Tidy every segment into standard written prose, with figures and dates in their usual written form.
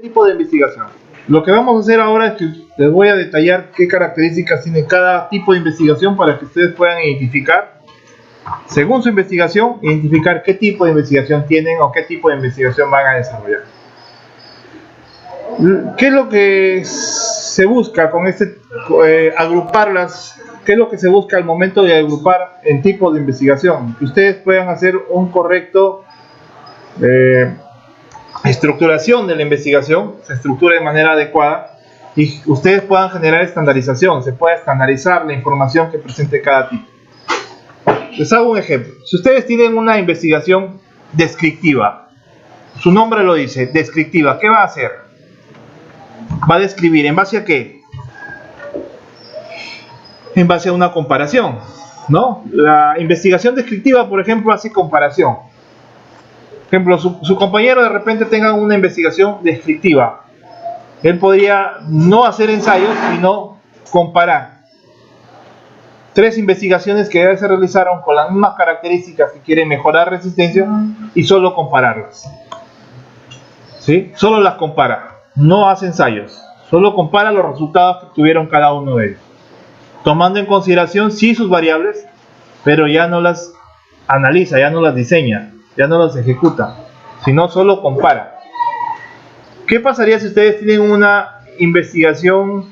tipo de investigación. Lo que vamos a hacer ahora es que les voy a detallar qué características tiene cada tipo de investigación para que ustedes puedan identificar, según su investigación, identificar qué tipo de investigación tienen o qué tipo de investigación van a desarrollar. ¿Qué es lo que se busca con agruparlas? ¿Qué es lo que se busca al momento de agrupar en tipos de investigación? Que ustedes puedan hacer un correcto estructuración de la investigación, se estructura de manera adecuada y ustedes puedan generar estandarización, se pueda estandarizar la información que presente cada tipo. Les hago un ejemplo. Si ustedes tienen una investigación descriptiva, su nombre lo dice, descriptiva, ¿qué va a hacer? Va a describir, ¿en base a qué? En base a una comparación, ¿no? La investigación descriptiva, por ejemplo, hace comparación. Por ejemplo, su compañero de repente tenga una investigación descriptiva. Él podría no hacer ensayos, sino comparar 3 investigaciones que ya se realizaron con las mismas características que quieren mejorar resistencia y solo compararlas. ¿Sí? Solo las compara, no hace ensayos, solo compara los resultados que tuvieron cada uno de ellos, tomando en consideración sí sus variables, pero ya no las analiza, ya no las diseña, ya no las ejecuta, sino solo compara. ¿Qué pasaría si ustedes tienen una investigación,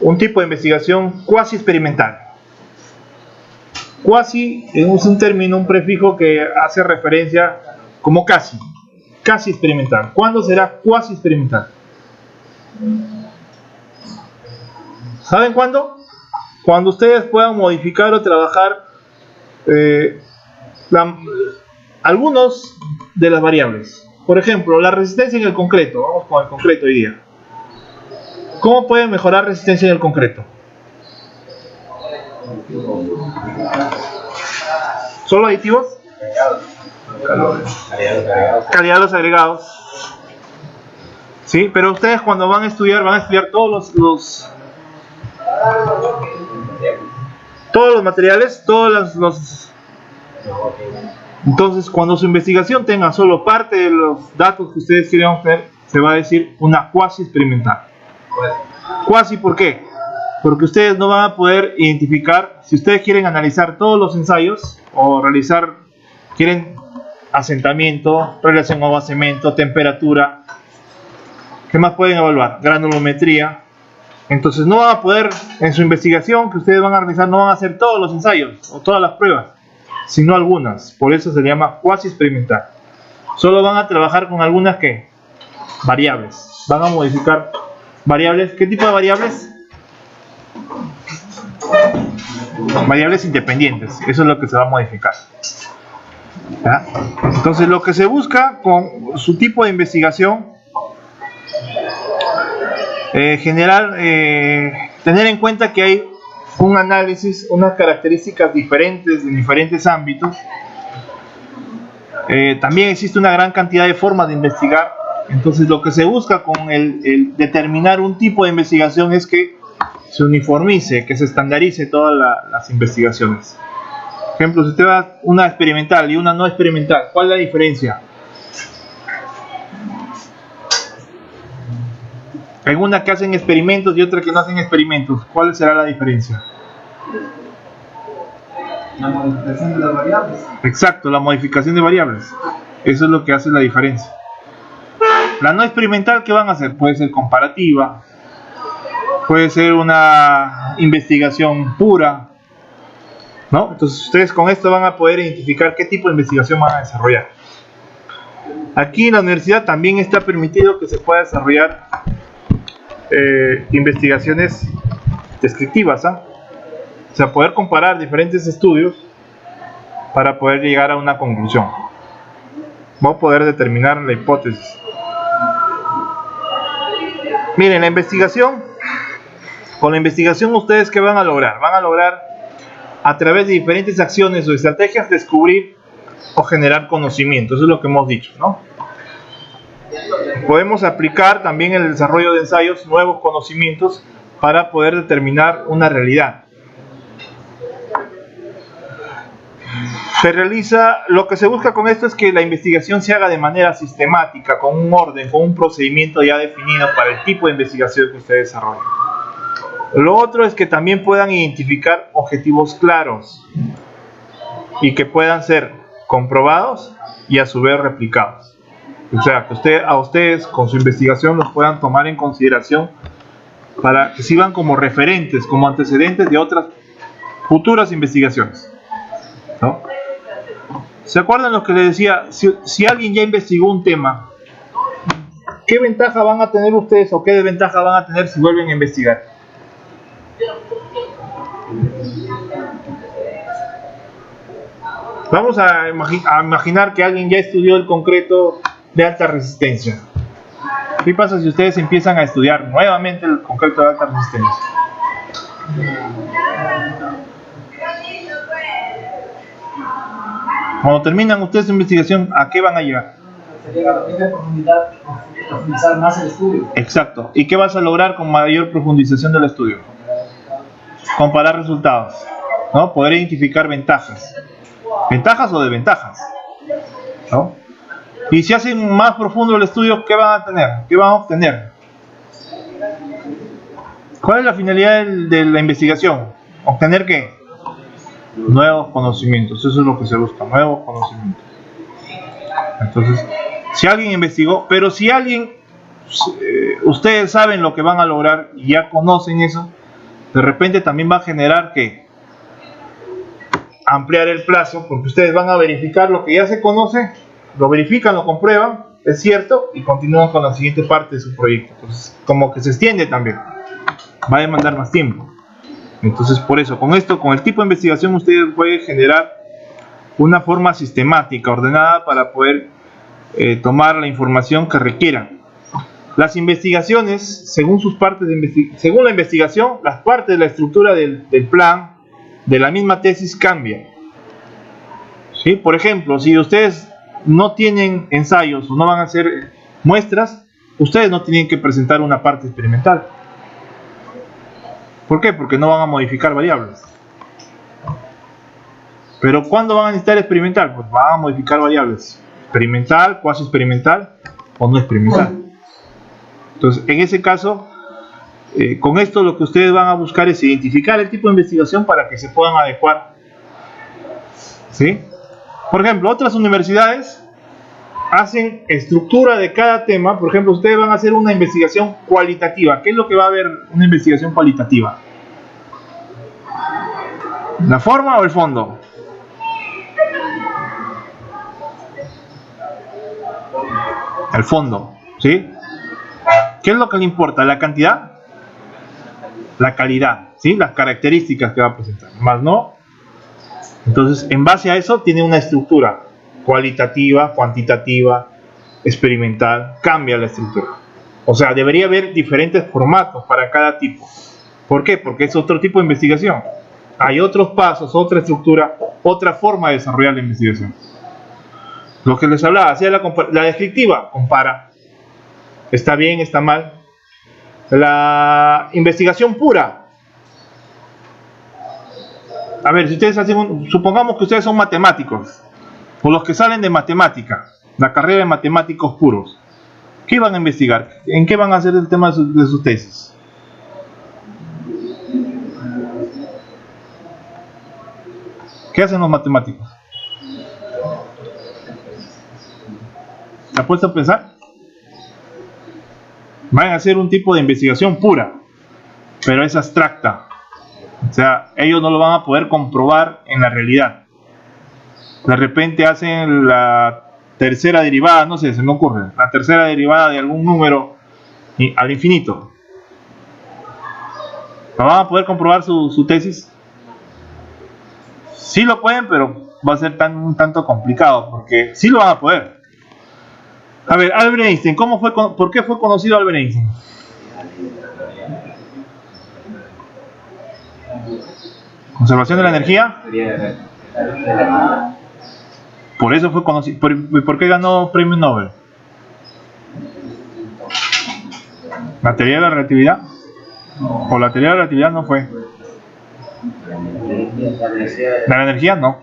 un tipo de investigación cuasi experimental? Cuasi es un término, un prefijo que hace referencia como casi experimental. ¿Cuándo será cuasi experimental? ¿Saben cuándo? Cuando ustedes puedan modificar o trabajar algunos de las variables. Por ejemplo, la resistencia en el concreto. Vamos con el concreto hoy día. ¿Cómo pueden mejorar resistencia en el concreto? ¿Solo aditivos? Calidad de los agregados. Sí, pero ustedes cuando van a estudiar todos los materiales, entonces cuando su investigación tenga solo parte de los datos que ustedes quieren obtener, se va a decir una cuasi experimental. Cuasi, ¿por qué? Porque ustedes no van a poder identificar, si ustedes quieren analizar todos los ensayos o quieren asentamiento, relación agua-cemento, temperatura, ¿qué más pueden evaluar? Granulometría. Entonces no van a poder, en su investigación que ustedes van a realizar, no van a hacer todos los ensayos o todas las pruebas, sino algunas. Por eso se llama cuasi experimental. Solo van a trabajar con algunas variables. Van a modificar variables. ¿Qué tipo de variables? Variables independientes. Eso es lo que se va a modificar. ¿Ya? Entonces lo que se busca con su tipo de investigación, tener en cuenta que hay un análisis, unas características diferentes en diferentes ámbitos. También existe una gran cantidad de formas de investigar. Entonces lo que se busca con el determinar un tipo de investigación es que se uniformice, que se estandarice todas las investigaciones. Por ejemplo, si usted va una experimental y una no experimental, ¿cuál es la diferencia? Hay una que hacen experimentos y otra que no hacen experimentos. ¿Cuál será la diferencia? La modificación de las variables. Exacto, la modificación de variables. Eso es lo que hace la diferencia. La no experimental, ¿qué van a hacer? Puede ser comparativa, puede ser una investigación pura, ¿no? Entonces ustedes con esto van a poder identificar qué tipo de investigación van a desarrollar. Aquí en la universidad también está permitido que se pueda desarrollar investigaciones descriptivas, ¿ah? O sea, poder comparar diferentes estudios para poder llegar a una conclusión. Vamos a poder determinar la hipótesis. Miren, la investigación, con la investigación ustedes ¿qué van a lograr? Van a lograr a través de diferentes acciones o estrategias descubrir o generar conocimiento. Eso es lo que hemos dicho, ¿no? Podemos aplicar también en el desarrollo de ensayos nuevos conocimientos para poder determinar una realidad. se realiza, lo que se busca con esto es que la investigación se haga de manera sistemática, con un orden, con un procedimiento ya definido para el tipo de investigación que usted desarrolla. Lo otro es que también puedan identificar objetivos claros y que puedan ser comprobados y a su vez replicados. O sea, que a ustedes con su investigación los puedan tomar en consideración para que sirvan como referentes, como antecedentes de otras futuras investigaciones, ¿no? ¿Se acuerdan lo que les decía? Si alguien ya investigó un tema, ¿qué ventaja van a tener ustedes o qué desventaja van a tener si vuelven a investigar? Vamos a imaginar que alguien ya estudió el concreto de alta resistencia. ¿Qué pasa si ustedes empiezan a estudiar nuevamente el concreto de alta resistencia? Cuando terminan ustedes su investigación, ¿a qué van a llegar? Profundizar más el estudio. Exacto. ¿Y qué vas a lograr con mayor profundización del estudio? Comparar resultados, ¿no? Poder identificar ventajas. ¿Ventajas o desventajas? ¿No? Y si hacen más profundo el estudio, ¿qué van a tener? ¿Qué van a obtener? ¿Cuál es la finalidad de la investigación? ¿Obtener qué? Nuevos conocimientos. Eso es lo que se busca, nuevos conocimientos. Entonces, si alguien investigó, pero si alguien, ustedes saben lo que van a lograr y ya conocen eso, de repente también va a generar que ampliar el plazo, porque ustedes van a verificar lo que ya se conoce, lo verifican, lo comprueban, es cierto, y continúan con la siguiente parte de su proyecto. Entonces, como que se extiende también, va a demandar más tiempo. Entonces, por eso, con esto, con el tipo de investigación, ustedes pueden generar una forma sistemática, ordenada, para poder tomar la información que requieran. Las investigaciones, según sus partes según la investigación, las partes de la estructura del plan, de la misma tesis, cambian. ¿Sí? Por ejemplo, si ustedes no tienen ensayos o no van a hacer muestras, ustedes no tienen que presentar una parte experimental. ¿Por qué? Porque no van a modificar variables. Pero ¿cuándo van a necesitar experimental? Pues van a modificar variables. Experimental, cuasi experimental o no experimental. Entonces, en ese caso, con esto lo que ustedes van a buscar es identificar el tipo de investigación para que se puedan adecuar. ¿Sí? Por ejemplo, otras universidades hacen estructura de cada tema. Por ejemplo, ustedes van a hacer una investigación cualitativa. ¿Qué es lo que va a haber una investigación cualitativa? ¿La forma o el fondo? El fondo, ¿sí? ¿Qué es lo que le importa? ¿La cantidad? La calidad, ¿sí? Las características que va a presentar, más no. Entonces, en base a eso, tiene una estructura cualitativa, cuantitativa, experimental, cambia la estructura. O sea, debería haber diferentes formatos para cada tipo. ¿Por qué? Porque es otro tipo de investigación. Hay otros pasos, otra estructura, otra forma de desarrollar la investigación. Lo que les hablaba, hacía la descriptiva, compara. ¿Está bien? ¿Está mal? La investigación pura. A ver, si ustedes hacen supongamos que ustedes son matemáticos, o los que salen de matemática, la carrera de matemáticos puros, ¿qué van a investigar? ¿En qué van a hacer el tema de sus tesis? ¿Qué hacen los matemáticos? ¿Se ha puesto a pensar? Van a hacer un tipo de investigación pura, pero es abstracta. O sea, ellos no lo van a poder comprobar en la realidad. De repente hacen la tercera derivada, no sé, se me ocurre, la tercera derivada de algún número al infinito. ¿No van a poder comprobar su tesis? Sí lo pueden, pero va a ser un tanto complicado, porque sí lo van a poder. A ver, Albert Einstein, ¿por qué fue conocido Albert Einstein? ¿Conservación de la energía? Por eso fue conocido. ¿Por qué ganó premio Nobel? ¿La teoría de la relatividad? ¿O la teoría de la relatividad no fue? ¿La energía? No.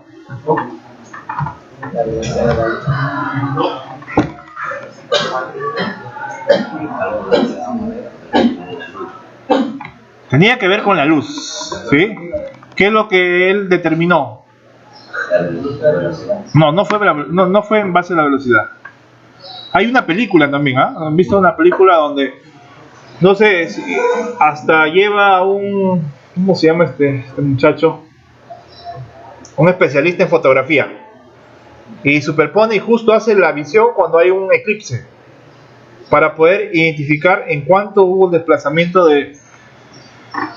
Tenía que ver con la luz, ¿sí? ¿Qué es lo que él determinó? No fue en base a la velocidad. Hay una película también, ¿ah? ¿Han visto una película donde, no sé, hasta lleva a un, ¿cómo se llama este muchacho? Un especialista en fotografía. Y superpone y justo hace la visión cuando hay un eclipse, para poder identificar en cuánto hubo el desplazamiento de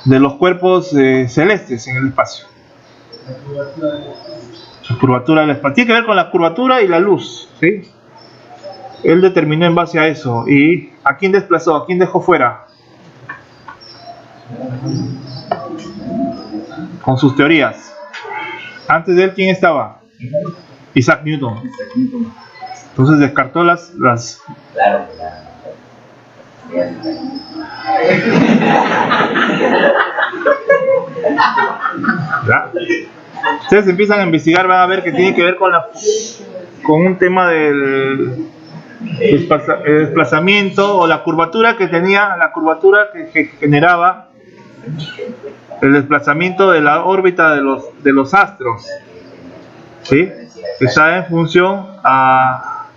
los cuerpos celestes en el espacio. La curvatura del espacio tiene que ver con la curvatura y la luz, ¿sí? Él determinó en base a eso. ¿Y a quién desplazó? ¿A quién dejó fuera? Con sus teorías. Antes de él, ¿quién estaba? Isaac Newton. Entonces descartó las... Claro. ¿Ya? Ustedes empiezan a investigar, van a ver que tiene que ver con un tema del desplazamiento o la curvatura que tenía, la curvatura que generaba el desplazamiento de la órbita de los astros, ¿sí? Que está en función a...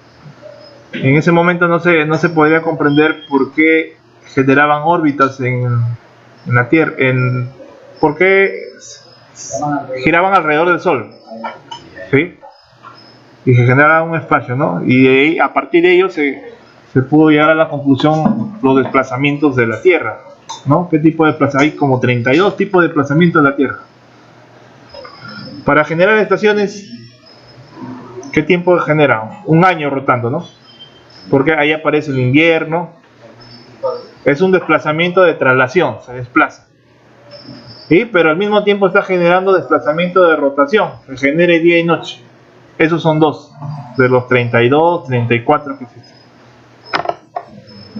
En ese momento no se podía comprender por qué generaban órbitas en la Tierra, por qué giraban alrededor del Sol, ¿sí? Y se generaba un espacio, ¿no? Y de ahí, a partir de ello se pudo llegar a la conclusión los desplazamientos de la Tierra, ¿no? ¿Qué tipo de desplazamiento? Hay como 32 tipos de desplazamientos de la Tierra. Para generar estaciones, ¿qué tiempo genera? Un año rotando, ¿no? Porque ahí aparece el invierno. Es un desplazamiento de traslación, se desplaza. ¿Sí? Pero al mismo tiempo está generando desplazamiento de rotación, se genera día y noche. Esos son dos, de los 32, 34 que existen,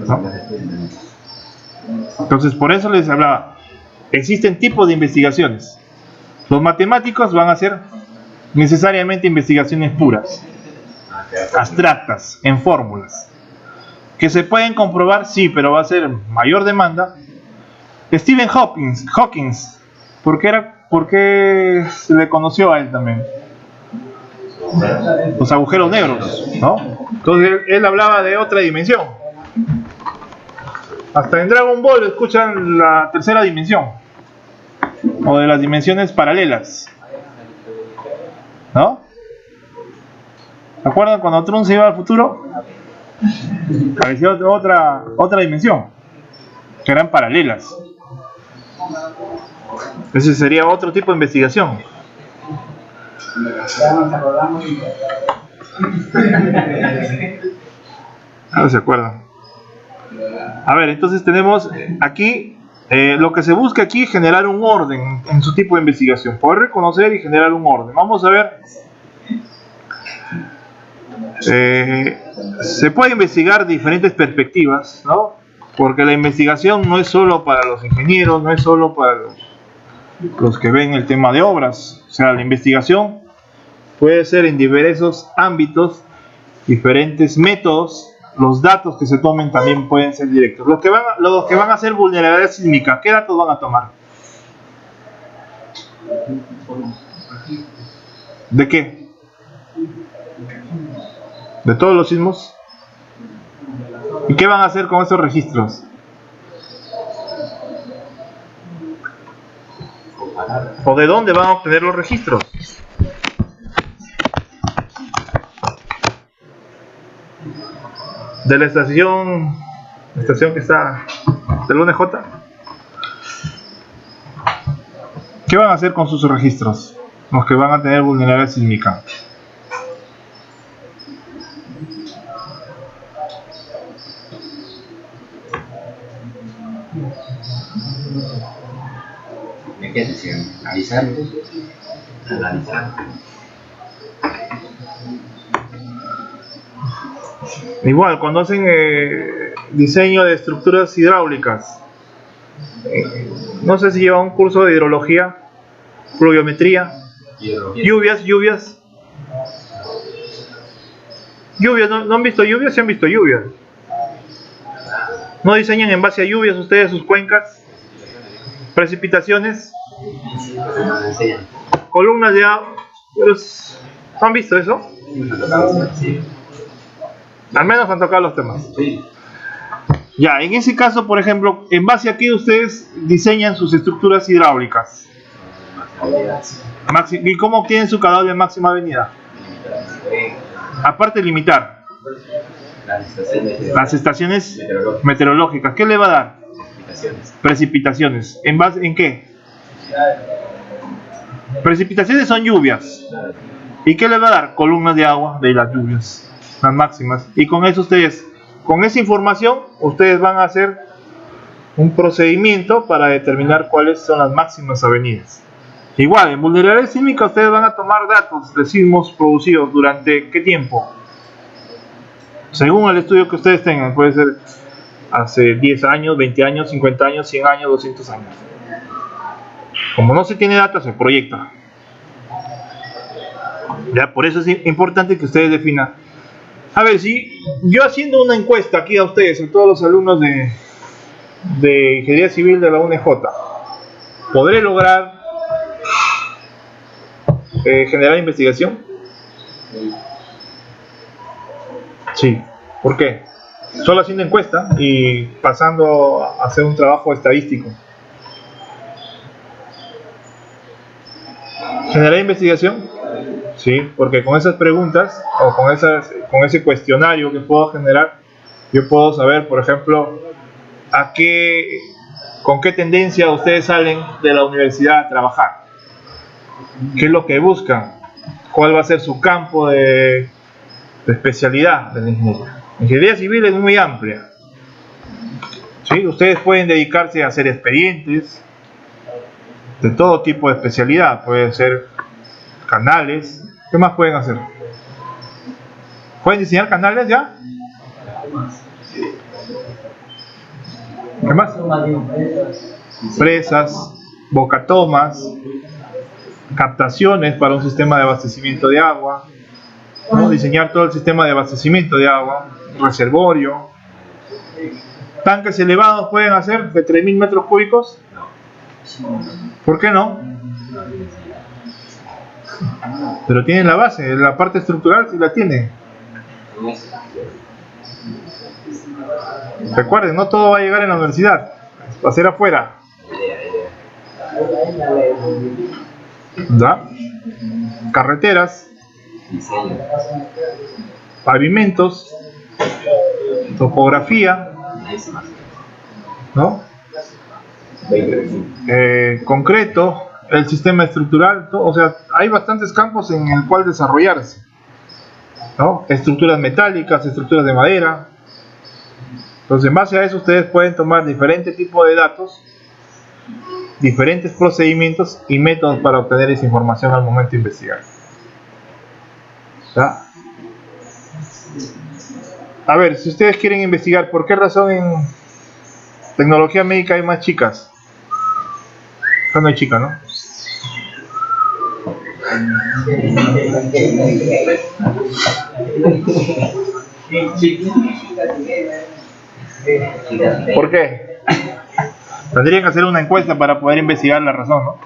¿no? Entonces, por eso les hablaba, existen tipos de investigaciones. Los matemáticos van a hacer necesariamente investigaciones puras, abstractas, en fórmulas, que se pueden comprobar, sí, pero va a ser mayor demanda. Stephen Hawking, ¿por qué se le conoció a él también? Los agujeros negros, ¿no? Entonces él hablaba de otra dimensión. Hasta en Dragon Ball escuchan la tercera dimensión, o de las dimensiones paralelas, ¿no? ¿Se acuerdan cuando Trunks se iba al futuro? Parecía otra dimensión, que eran paralelas. Ese sería otro tipo de investigación. No se acuerdan. A ver, entonces tenemos aquí lo que se busca aquí, generar un orden en su tipo de investigación, poder reconocer y generar un orden. Vamos a ver. Se puede investigar diferentes perspectivas, ¿no? Porque la investigación no es solo para los ingenieros, no es solo para los que ven el tema de obras. O sea, la investigación puede ser en diversos ámbitos, diferentes métodos. Los datos que se tomen también pueden ser directos. Los que van a hacer vulnerabilidad sísmica, ¿qué datos van a tomar? ¿De qué? ¿De todos los sismos? ¿Y qué van a hacer con esos registros? ¿O de dónde van a obtener los registros? De la estación que está del UNJ. ¿Qué van a hacer con sus registros? Los que van a tener vulnerabilidad sísmica. ¿De qué decían? Avisar, analizar. Igual, cuando hacen diseño de estructuras hidráulicas, no sé si lleva un curso de hidrología, pluviometría, lluvias, Lluvias, ¿no han visto lluvias? Sí han visto lluvias. ¿No diseñan en base a lluvias ustedes sus cuencas? Precipitaciones, columnas de agua. ¿No han visto eso? Al menos han tocado los temas. Ya, en ese caso, por ejemplo, ¿en base a qué ustedes diseñan sus estructuras hidráulicas? ¿Y cómo obtienen su caudal de máxima avenida? Aparte de limitar las estaciones meteorológicas, ¿qué le va a dar? Precipitaciones. ¿En base en qué? Precipitaciones son lluvias. ¿Y qué le va a dar? Columnas de agua de las lluvias, las máximas. Y con eso ustedes, con esa información, ustedes van a hacer un procedimiento para determinar cuáles son las máximas avenidas. Igual, en vulnerabilidad sísmica ustedes van a tomar datos de sismos producidos durante ¿qué tiempo? Según el estudio que ustedes tengan, puede ser hace 10 años, 20 años, 50 años, 100 años, 200 años. Como no se tiene datos, se proyecta. Ya, por eso es importante que ustedes definan. A ver, si yo haciendo una encuesta aquí a ustedes, a todos los alumnos de Ingeniería Civil de la UNJ, ¿podré lograr generar investigación? Sí. ¿Por qué? Solo haciendo encuesta y pasando a hacer un trabajo estadístico. ¿Generar investigación? Sí, porque con esas preguntas o con ese cuestionario que puedo generar, yo puedo saber, por ejemplo, con qué tendencia ustedes salen de la universidad a trabajar. ¿Qué es lo que buscan? ¿Cuál va a ser su campo de especialidad de la ingeniería? La ingeniería civil es muy amplia. ¿Sí? Ustedes pueden dedicarse a hacer expedientes de todo tipo de especialidad. Pueden ser canales. ¿Qué más pueden hacer? ¿Pueden diseñar canales ya? ¿Qué más? Presas, bocatomas, captaciones para un sistema de abastecimiento de agua, ¿no? Diseñar todo el sistema de abastecimiento de agua, reservorio. Tanques elevados pueden hacer de 3000 metros cúbicos. ¿Por qué no? Pero tienen la base, la parte estructural sí la tienen. Recuerden, no todo va a llegar en la universidad, va a ser afuera. ¿Da? Carreteras, pavimentos, topografía, ¿no? Concreto, el sistema estructural, o sea, hay bastantes campos en el cual desarrollarse, ¿no? Estructuras metálicas, estructuras de madera. Entonces, en base a eso, ustedes pueden tomar diferentes tipos de datos, diferentes procedimientos y métodos para obtener esa información al momento de investigar. ¿Ya? A ver, si ustedes quieren investigar, ¿por qué razón en tecnología médica hay más chicas? Acá no hay chicas, ¿no? ¿Por qué? Tendrían que hacer una encuesta para poder investigar la razón, ¿no?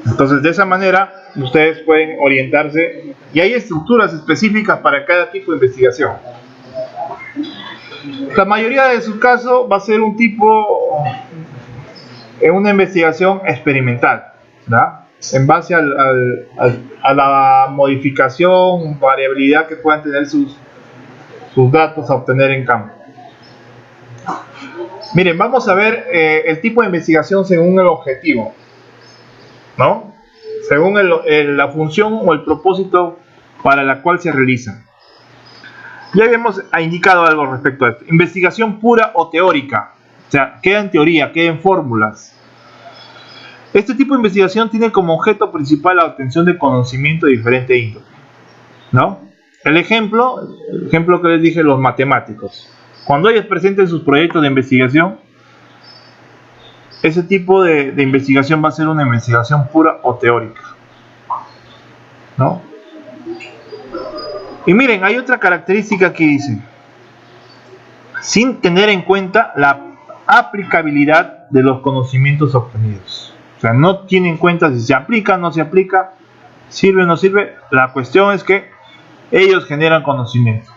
Entonces, de esa manera, ustedes pueden orientarse y hay estructuras específicas para cada tipo de investigación. La mayoría de sus casos va a ser un tipo una investigación experimental, ¿verdad? En base a la modificación, variabilidad que puedan tener sus datos a obtener en campo. Miren, vamos a ver el tipo de investigación según el objetivo, ¿no? Según la función o el propósito para la cual se realiza. Ya habíamos indicado algo respecto a esto. Investigación pura o teórica. O sea, queda en teoría, queda en fórmulas. Este tipo de investigación tiene como objeto principal la obtención de conocimiento de diferente índole, ¿no? El ejemplo que les dije, los matemáticos. Cuando ellos presenten sus proyectos de investigación, ese tipo de investigación va a ser una investigación pura o teórica. ¿no? Y miren, hay otra característica que dice, sin tener en cuenta la aplicabilidad de los conocimientos obtenidos. O sea, no tiene en cuenta si se aplica o no se aplica, sirve o no sirve. La cuestión es que ellos generan conocimiento,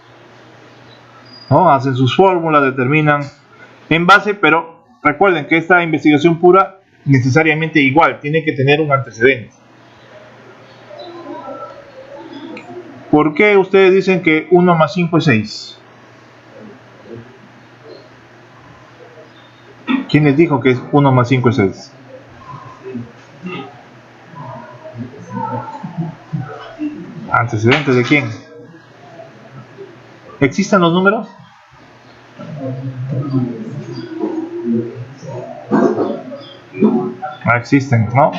¿no? Hacen sus fórmulas, determinan en base, pero recuerden que esta investigación pura necesariamente igual tiene que tener un antecedente. ¿Por qué ustedes dicen que 1 más 5 es 6? ¿Quién les dijo que 1 más 5 es 6? ¿Antecedentes de quién? ¿Existen los números? No existen, ¿no?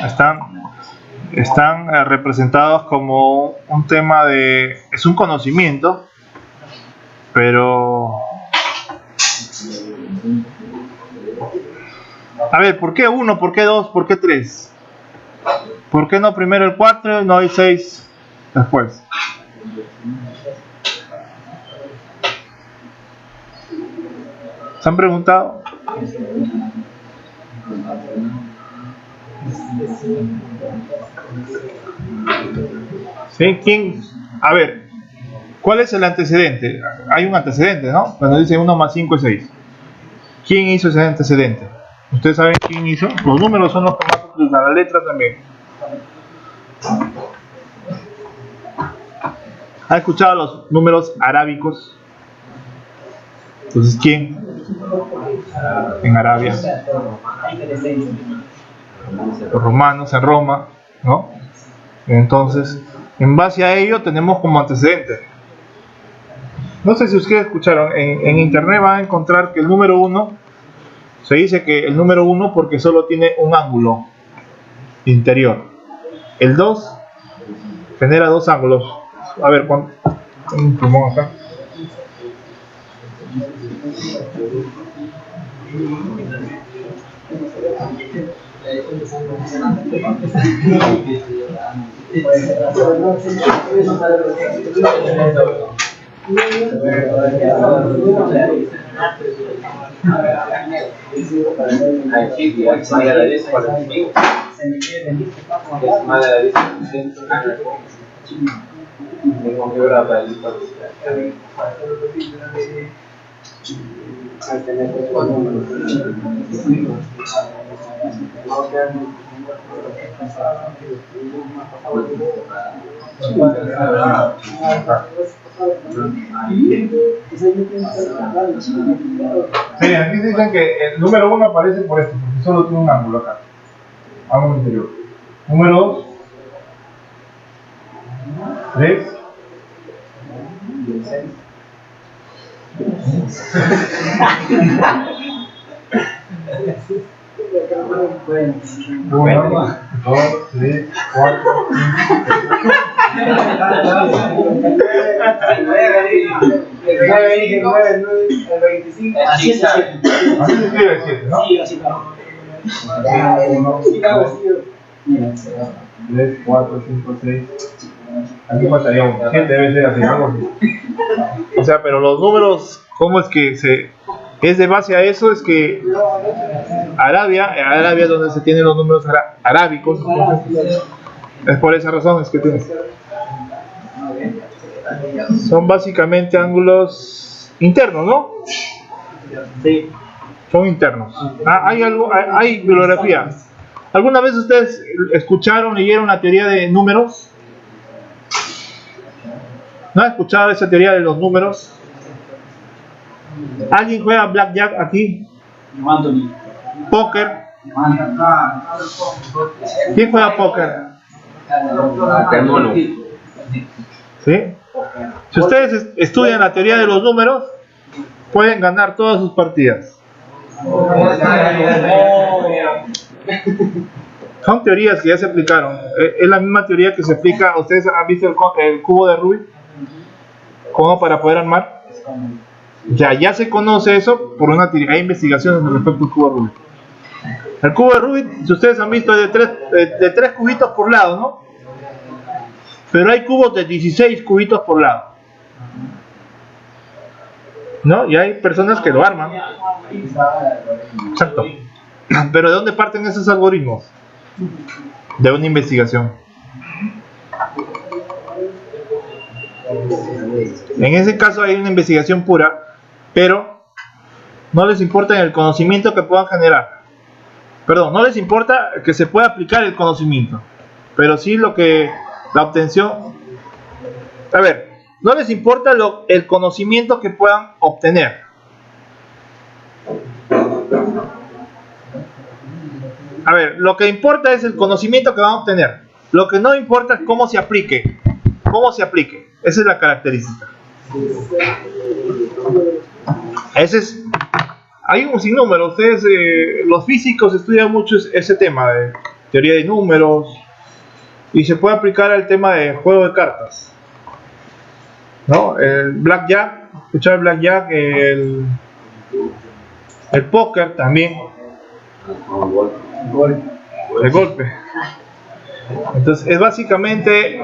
Están representados como un tema de... es un conocimiento, pero... A ver, ¿por qué 1? ¿Por qué 2? ¿Por qué 3? ¿Por qué no primero el 4 y no el 6 después? ¿Se han preguntado? ¿Sí? ¿Quién? A ver, ¿cuál es el antecedente? Hay un antecedente, ¿no? Cuando dice 1 más 5 es 6. ¿Quién hizo ese antecedente? ¿Ustedes saben quién hizo? Los números son los que más utilizan, la letra también. ¿Ha escuchado los números arábicos? Entonces, ¿quién? En Arabia. Los romanos en Roma, ¿no? Entonces, en base a ello tenemos como antecedente. No sé si ustedes escucharon, en internet van a encontrar que el número 1, se dice que el número 1 porque solo tiene un ángulo interior. El 2 genera 2 ángulos. A ver, tengo un plumón acá. Miren, aquí dicen que el número 1 aparece por esto, porque solo tiene un ángulo acá, ángulo interior. Número 2, 3, 1, 2, 3, 4, 5. Así se escribe el 7, ¿no? Sí, así va. 1, 2, 3, 4, 5, 6. Aquí faltaría 1. 7 debe ser así, algo así. O sea, pero los números, ¿cómo es que es de base a eso? Es que Arabia es donde se tienen los números arábicos. Es por esa razón es que tienen. Son básicamente ángulos internos, ¿no? Sí. Son internos. Hay bibliografía. ¿Alguna vez ustedes escucharon, leyeron la teoría de números? ¿No han escuchado esa teoría de los números? ¿Alguien juega blackjack aquí? ¿Póker? ¿Quién juega póker? ¿Sí? Si ustedes estudian la teoría de los números, pueden ganar todas sus partidas. Son teorías que ya se aplicaron. Es la misma teoría que se aplica. ¿Ustedes han visto el cubo de Rubik? ¿Cómo para poder armar? Ya se conoce eso por una teoría. Hay investigaciones respecto al cubo de Rubik. El cubo de Rubik, si ustedes han visto, es de tres cubitos por lado, ¿no? pero hay cubos de 16 cubitos por lado, ¿no? Y hay personas que lo arman. Exacto. Pero ¿de dónde parten esos algoritmos? De una investigación. En ese caso hay una investigación pura, pero no les importa el conocimiento que puedan generar. Perdón, no les importa que se pueda aplicar el conocimiento, pero sí la obtención. A ver, no les importa el conocimiento que puedan obtener. A ver, lo que importa es el conocimiento que van a obtener. Lo que no importa es cómo se aplique. Cómo se aplique. Esa es la característica. Hay un sinnúmero. Ustedes, los físicos, estudian mucho ese tema de teoría de números. Y se puede aplicar al tema de juego de cartas, ¿no? El blackjack, escuchar el blackjack, el póker también, el golpe. Entonces es básicamente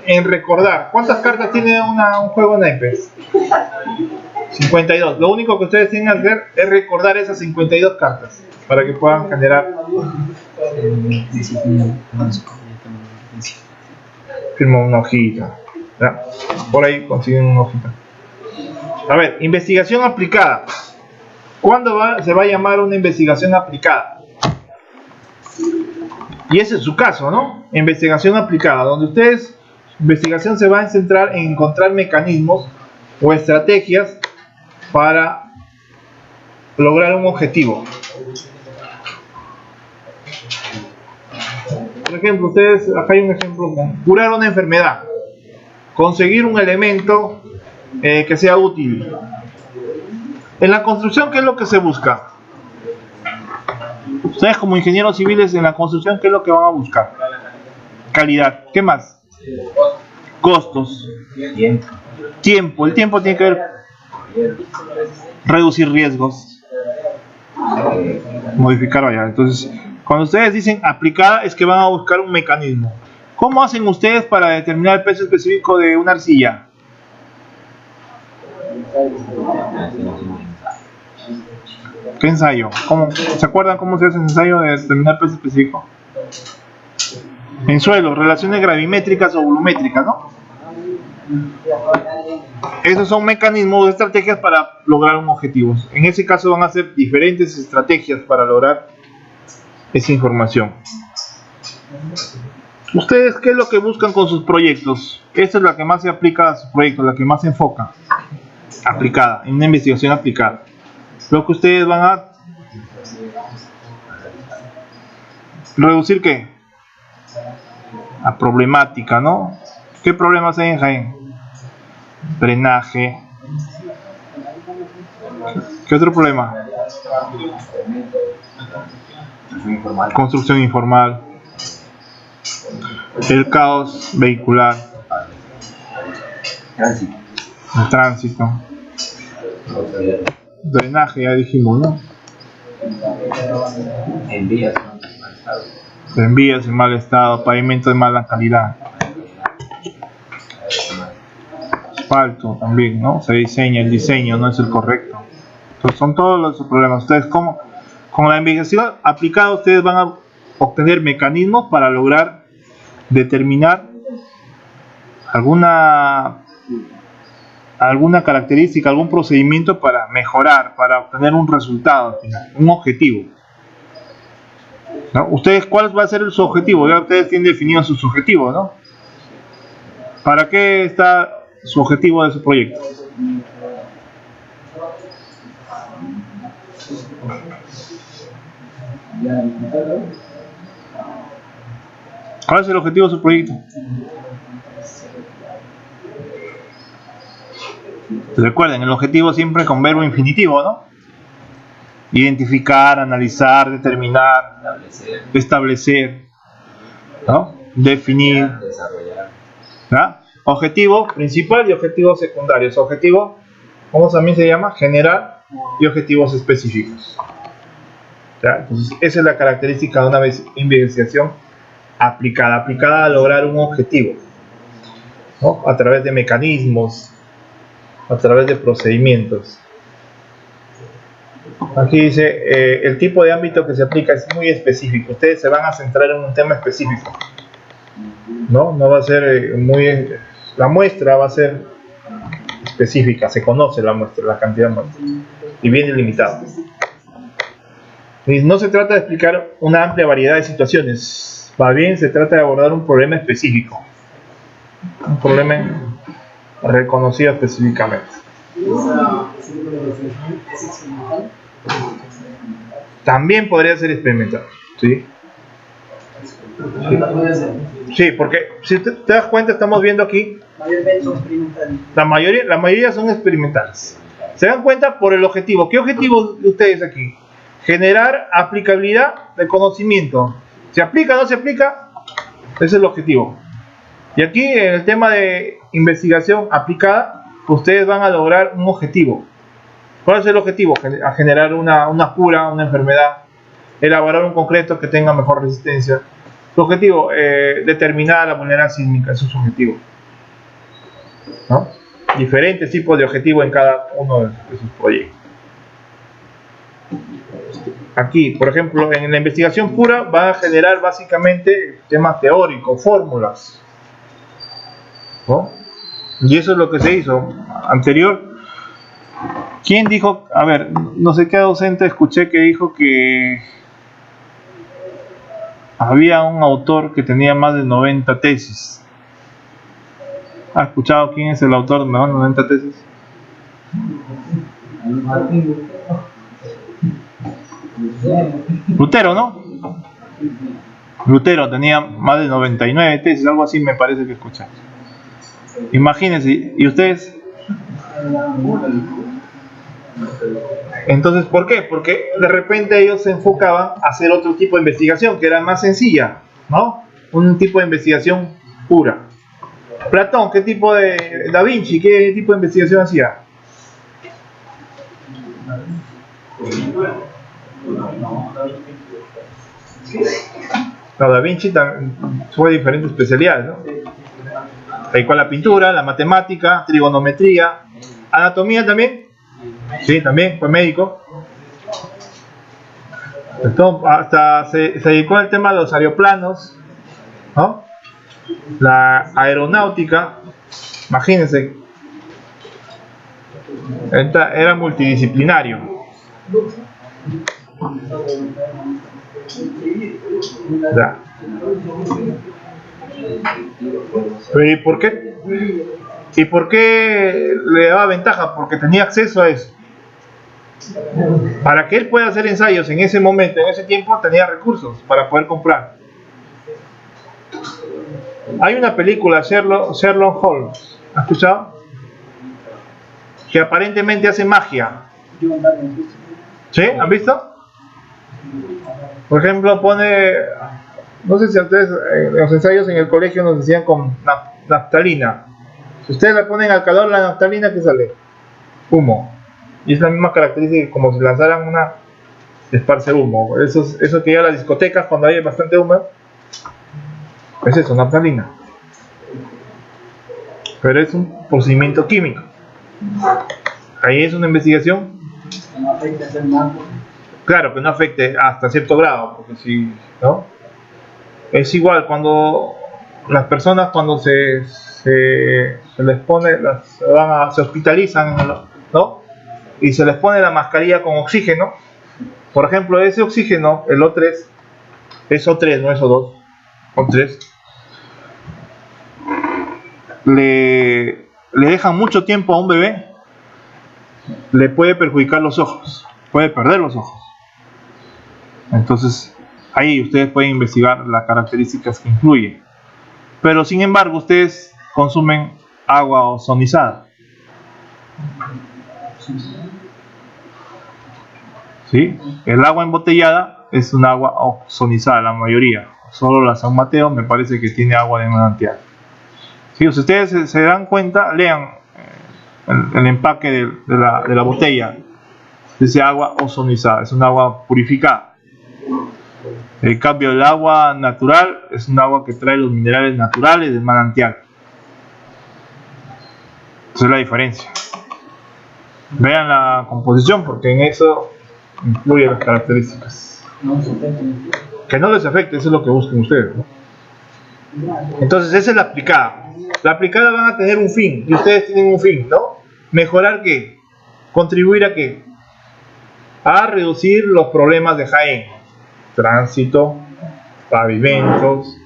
en recordar. ¿Cuántas cartas tiene un juego de naipes? 52. Lo único que ustedes tienen que hacer es recordar esas 52 cartas para que puedan generar. Firma una hojita, ¿ya? Por ahí consiguen una hojita. A ver, investigación aplicada. ¿Cuándo se va a llamar una investigación aplicada? Y ese es su caso, ¿no? Investigación aplicada, donde investigación se va a centrar en encontrar mecanismos o estrategias para lograr un objetivo. Por ejemplo, acá hay un ejemplo: curar una enfermedad, conseguir un elemento que sea útil. En la construcción, ¿qué es lo que se busca? Ustedes como ingenieros civiles en la construcción, ¿qué es lo que van a buscar? Calidad. ¿Qué más? Costos. Tiempo. El tiempo tiene que ver. Reducir riesgos. Modificar allá. Entonces, cuando ustedes dicen aplicada, es que van a buscar un mecanismo. ¿Cómo hacen ustedes para determinar el peso específico de una arcilla? ¿Qué ensayo? ¿Se acuerdan cómo se hace el ensayo de determinar el peso específico? En suelo, relaciones gravimétricas o volumétricas, ¿no? Esos son mecanismos, estrategias para lograr un objetivo. En ese caso van a ser diferentes estrategias para lograr esa información. ¿Ustedes qué es lo que buscan con sus proyectos? Esta es la que más se aplica a sus proyectos, la que más se enfoca. Aplicada, en una investigación aplicada. Lo que ustedes van a reducir, ¿qué? A problemática, ¿no? ¿Qué problemas hay en Jaén? Drenaje. ¿Qué otro problema? Construcción informal. El caos vehicular. El tránsito. Drenaje, ya dijimos, ¿no? En vías en mal estado, pavimento de mala calidad. Asfalto también, ¿no? Se diseña, el diseño no es el correcto. Entonces son todos los problemas. Ustedes, con la investigación aplicada, ustedes van a obtener mecanismos para lograr determinar alguna característica, algún procedimiento para mejorar, para obtener un resultado al final, un objetivo, ¿no? Ustedes, ¿cuál va a ser su objetivo? Ya ustedes tienen definido sus objetivos, ¿no? ¿Para qué está su objetivo de su proyecto? ¿Cuál es el objetivo de su proyecto? Recuerden, el objetivo siempre con verbo infinitivo, ¿no? Identificar, analizar, determinar, establecer, ¿no? Definir, ¿no? Objetivo principal y objetivo secundario. Su objetivo, ¿cómo también se llama? General y objetivos específicos. ¿Ya? Entonces, esa es la característica de una investigación aplicada a lograr un objetivo. ¿no? A través de mecanismos, a través de procedimientos. Aquí dice, el tipo de ámbito que se aplica es muy específico. Ustedes se van a centrar en un tema específico, ¿no? No va a ser la muestra va a ser específica, se conoce la muestra, la cantidad de muestras, y bien delimitada. Y no se trata de explicar una amplia variedad de situaciones, más bien se trata de abordar un problema específico, un problema reconocido específicamente. También podría ser experimental, ¿sí? Sí, porque si te das cuenta, estamos viendo aquí, la mayoría son experimentales. ¿Se dan cuenta? Por el objetivo. ¿Qué objetivo de ustedes aquí? Generar aplicabilidad de conocimiento. ¿Se aplica o no se aplica? Ese es el objetivo. Y aquí, en el tema de investigación aplicada, ustedes van a lograr un objetivo. ¿Cuál es el objetivo? A generar una cura, una enfermedad, elaborar un concreto que tenga mejor resistencia. Su objetivo, determinar la vulnerabilidad sísmica, eso es su objetivo, ¿no? Diferentes tipos de objetivos en cada uno de sus proyectos. Aquí, por ejemplo, en la investigación pura va a generar básicamente temas teóricos, fórmulas, ¿no? Y eso es lo que se hizo anterior. ¿Quién dijo? A ver, no sé qué docente escuché que dijo que había un autor que tenía más de 90 tesis. ¿Ha escuchado quién es el autor de más de 90 tesis? Lutero, ¿no? Lutero tenía más de 99 tesis, algo así me parece que escuché. Imagínense, ¿y ustedes? Entonces, ¿por qué? Porque de repente ellos se enfocaban a hacer otro tipo de investigación que era más sencilla, ¿no? Un tipo de investigación pura. Platón, ¿qué tipo de... Da Vinci, qué tipo de investigación hacía? No, Da Vinci fue de diferentes especialidades, ¿no? Ahí con la pintura, la matemática, trigonometría, anatomía también. Sí, también fue médico. Entonces, hasta se dedicó al tema de los aeroplanos, ¿no? La aeronáutica, imagínense, era multidisciplinario. Ya. Pero ¿y por qué? ¿Y por qué le daba ventaja? Porque tenía acceso a eso. Para que él pueda hacer ensayos en ese momento, en ese tiempo, tenía recursos para poder comprar. Hay una película, Sherlock Holmes, ¿has escuchado? Que aparentemente hace magia. ¿Sí? ¿Han visto? Por ejemplo, pone, no sé si ustedes en los ensayos en el colegio nos decían con naftalina. Si ustedes la ponen al calor, la naftalina, ¿qué sale? Humo. Y es la misma característica como si lanzaran esparce humo. Eso que lleva a las discotecas cuando hay bastante humo, es eso, naftalina. Pero es un procedimiento químico. Ahí es una investigación. Claro, que no afecte hasta cierto grado, porque si, ¿no? Es igual cuando las personas cuando se les pone, se hospitalizan, ¿no? Y se les pone la mascarilla con oxígeno. Por ejemplo, ese oxígeno, el O3, es O3, no es O2, O3, le dejan mucho tiempo a un bebé, le puede perjudicar los ojos, puede perder los ojos. Entonces, ahí ustedes pueden investigar las características que influyen. Pero sin embargo, ustedes consumen agua ozonizada. ¿Sí? El agua embotellada es un agua ozonizada, la mayoría. Solo la San Mateo me parece que tiene agua de manantial. ¿Sí? Si ustedes se dan cuenta, lean el empaque de la botella. Dice agua ozonizada, es un agua purificada. En cambio, el agua natural es un agua que trae los minerales naturales del manantial. Esa es la diferencia. Vean la composición porque en eso influyen las características. Que no les afecte, eso es lo que buscan ustedes, ¿no? Entonces esa es la aplicada. La aplicada van a tener un fin y ustedes tienen un fin, ¿no? Mejorar ¿qué? Contribuir a ¿qué? A reducir los problemas de Jaén. Tránsito, pavimentos,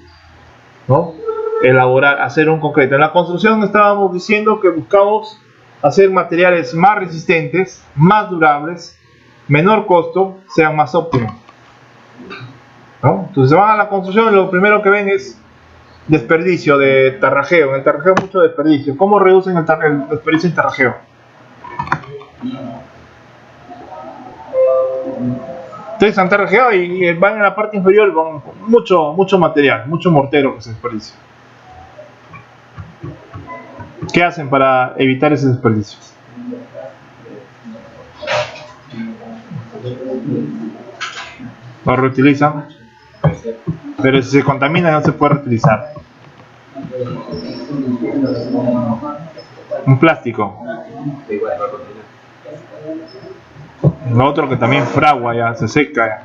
¿no? Elaborar, hacer un concreto. En la construcción estábamos diciendo que buscamos hacer materiales más resistentes, más durables, menor costo, sean más óptimos, ¿no? Entonces van a la construcción y lo primero que ven es desperdicio de tarrajeo. En el tarrajeo hay mucho desperdicio. ¿Cómo reducen el desperdicio en tarrajeo? Ustedes han tarrajeado y van en la parte inferior con mucho material, mucho mortero que se desperdicia. ¿Qué hacen para evitar ese desperdicio? Lo reutilizan, pero si se contamina no se puede reutilizar. Un plástico. Lo otro que también fragua, ya se seca ya.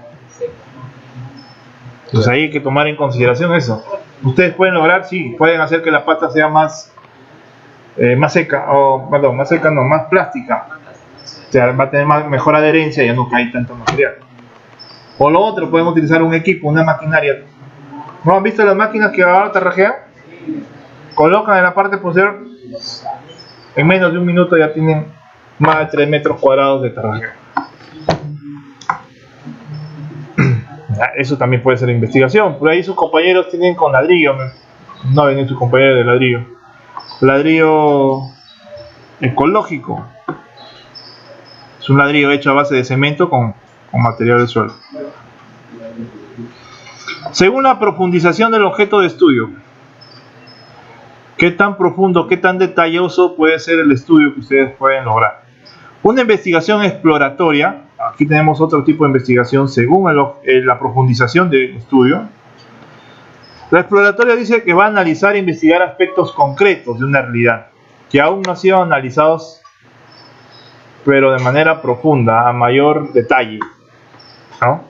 Entonces ahí hay que tomar en consideración eso. Ustedes pueden lograr, sí, pueden hacer que la pasta sea más seca, o perdón, más seca no, más plástica. O sea, va a tener mejor adherencia y ya no cae tanto material. O lo otro, pueden utilizar un equipo, una maquinaria. ¿No han visto las máquinas que ahora tarrajean? Colocan en la parte posterior, en menos de un minuto ya tienen más de 3 metros cuadrados de tarrajeo. Eso también puede ser investigación. Por ahí sus compañeros tienen con ladrillo, no ven sus compañeros de ladrillo. Ladrillo ecológico. Es un ladrillo hecho a base de cemento con material del suelo. Según la profundización del objeto de estudio, ¿qué tan profundo, qué tan detalloso puede ser el estudio que ustedes pueden lograr? Una investigación exploratoria, aquí tenemos otro tipo de investigación según la profundización del estudio. La exploratoria dice que va a analizar e investigar aspectos concretos de una realidad que aún no han sido analizados, pero de manera profunda, a mayor detalle, ¿no?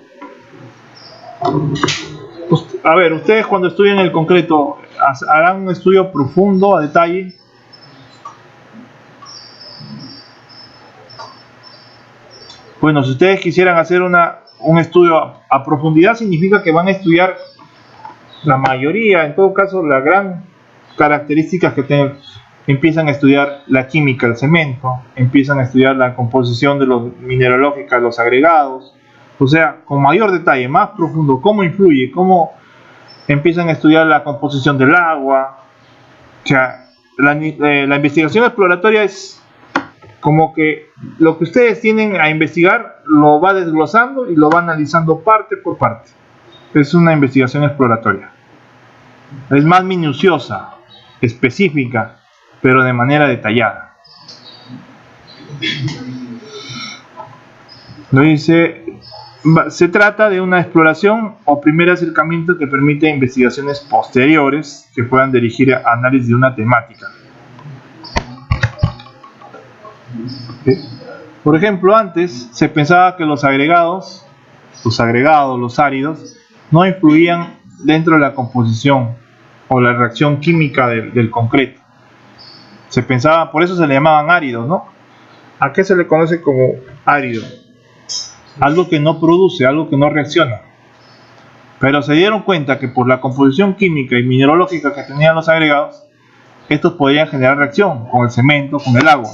A ver, ustedes cuando estudian el concreto, ¿harán un estudio profundo, a detalle? Bueno, si ustedes quisieran hacer un estudio a profundidad, significa que van a estudiar la mayoría, en todo caso, las gran características que tienen. Empiezan a estudiar la química del cemento, empiezan a estudiar la composición de los mineralógica, los agregados, o sea, con mayor detalle, más profundo, cómo influye, cómo empiezan a estudiar la composición del agua. O sea, la investigación exploratoria es como que lo que ustedes tienen a investigar lo va desglosando y lo va analizando parte por parte. Es una investigación exploratoria. Es más minuciosa, específica, pero de manera detallada. Lo dice, se trata de una exploración o primer acercamiento que permite investigaciones posteriores que puedan dirigir a análisis de una temática. ¿Sí? Por ejemplo, antes se pensaba que los agregados, los áridos, no influían dentro de la composición o la reacción química del concreto. Se pensaba, por eso se le llamaban áridos, ¿no? ¿A qué se le conoce como árido? Algo que no produce, algo que no reacciona. Pero se dieron cuenta que por la composición química y mineralógica que tenían los agregados, estos podían generar reacción con el cemento, con el agua.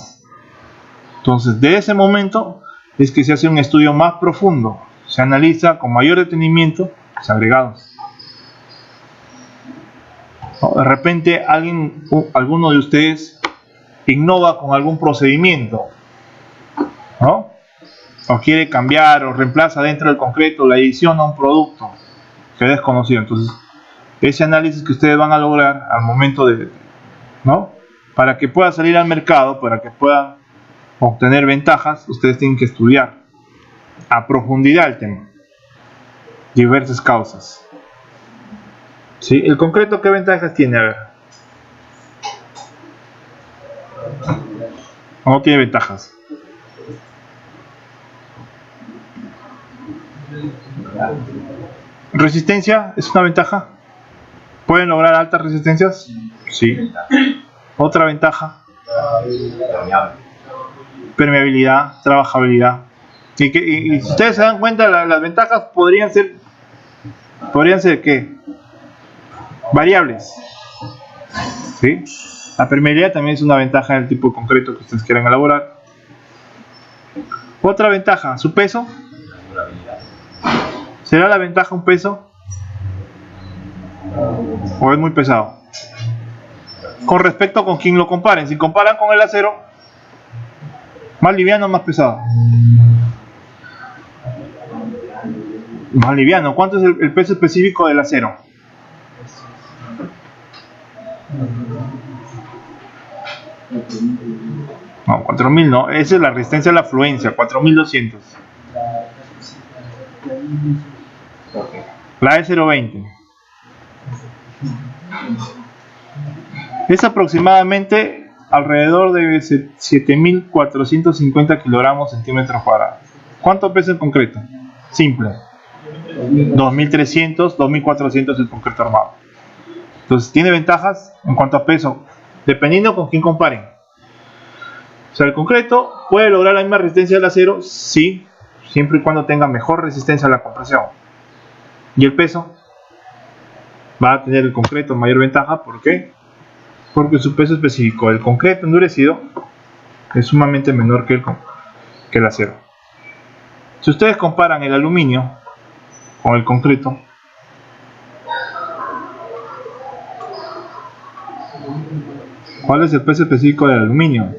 Entonces, de ese momento es que se hace un estudio más profundo. Se analiza con mayor detenimiento los agregados. De repente alguno de ustedes innova con algún procedimiento, ¿no? O quiere cambiar o reemplaza dentro del concreto la edición a un producto que es desconocido. Entonces, ese análisis que ustedes van a lograr al momento de, ¿no? Para que pueda salir al mercado, para que puedan obtener ventajas, ustedes tienen que estudiar a profundidad el tema. Diversas causas. ¿Sí? ¿El concreto qué ventajas tiene? A ver. ¿O no tiene ventajas? ¿Resistencia es una ventaja? ¿Pueden lograr altas resistencias? Sí. Otra ventaja. Permeabilidad, trabajabilidad. Y si ustedes se dan cuenta, las ventajas podrían ser ¿qué? Variables. ¿Sí? La permeabilidad también es una ventaja en el tipo de concreto que ustedes quieran elaborar. Otra ventaja, su peso. ¿Será la ventaja un peso? ¿O es muy pesado? Con respecto con quien lo comparen. Si comparan con el acero, ¿más liviano o más pesado? Más liviano. ¿Cuánto es el peso específico del acero? No, 4000 no. Esa es la resistencia a la fluencia, 4200. La E020 es aproximadamente alrededor de 7450 kilogramos centímetros cuadrados. ¿Cuánto pesa el concreto? Simple. 2300, 2400 el concreto armado. Entonces, ¿tiene ventajas en cuanto a peso? Dependiendo con quién comparen. O sea, el concreto puede lograr la misma resistencia del acero, sí, siempre y cuando tenga mejor resistencia a la compresión. ¿Y el peso? Va a tener el concreto mayor ventaja. ¿Por qué? Porque su peso específico del concreto endurecido es sumamente menor que el acero. Si ustedes comparan el aluminio con el concreto, ¿cuál es el peso específico del aluminio?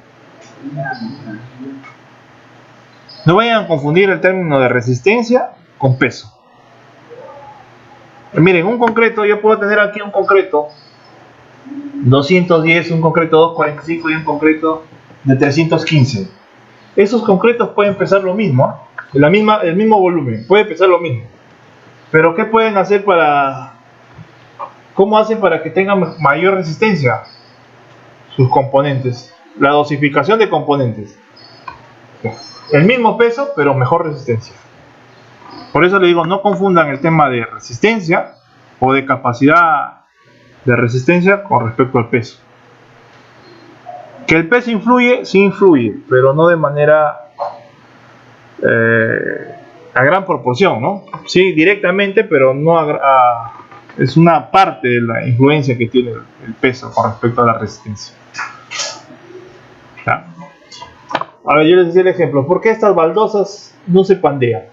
No vayan a confundir el término de resistencia con peso. Miren, un concreto, yo puedo tener aquí un concreto 210, un concreto 245 y un concreto de 315. Esos concretos pueden pesar lo mismo, el mismo volumen, puede pesar lo mismo. Pero ¿qué pueden hacer cómo hacen para que tengan mayor resistencia? Sus componentes, la dosificación de componentes. El mismo peso, pero mejor resistencia. Por eso le digo, no confundan el tema de resistencia o de capacidad de resistencia con respecto al peso. Que el peso influye, sí influye, pero no de manera a gran proporción, ¿no? Sí, directamente, pero no es una parte de la influencia que tiene el peso con respecto a la resistencia. ¿Ya? A ver, yo les decía el ejemplo. ¿Por qué estas baldosas no se pandean?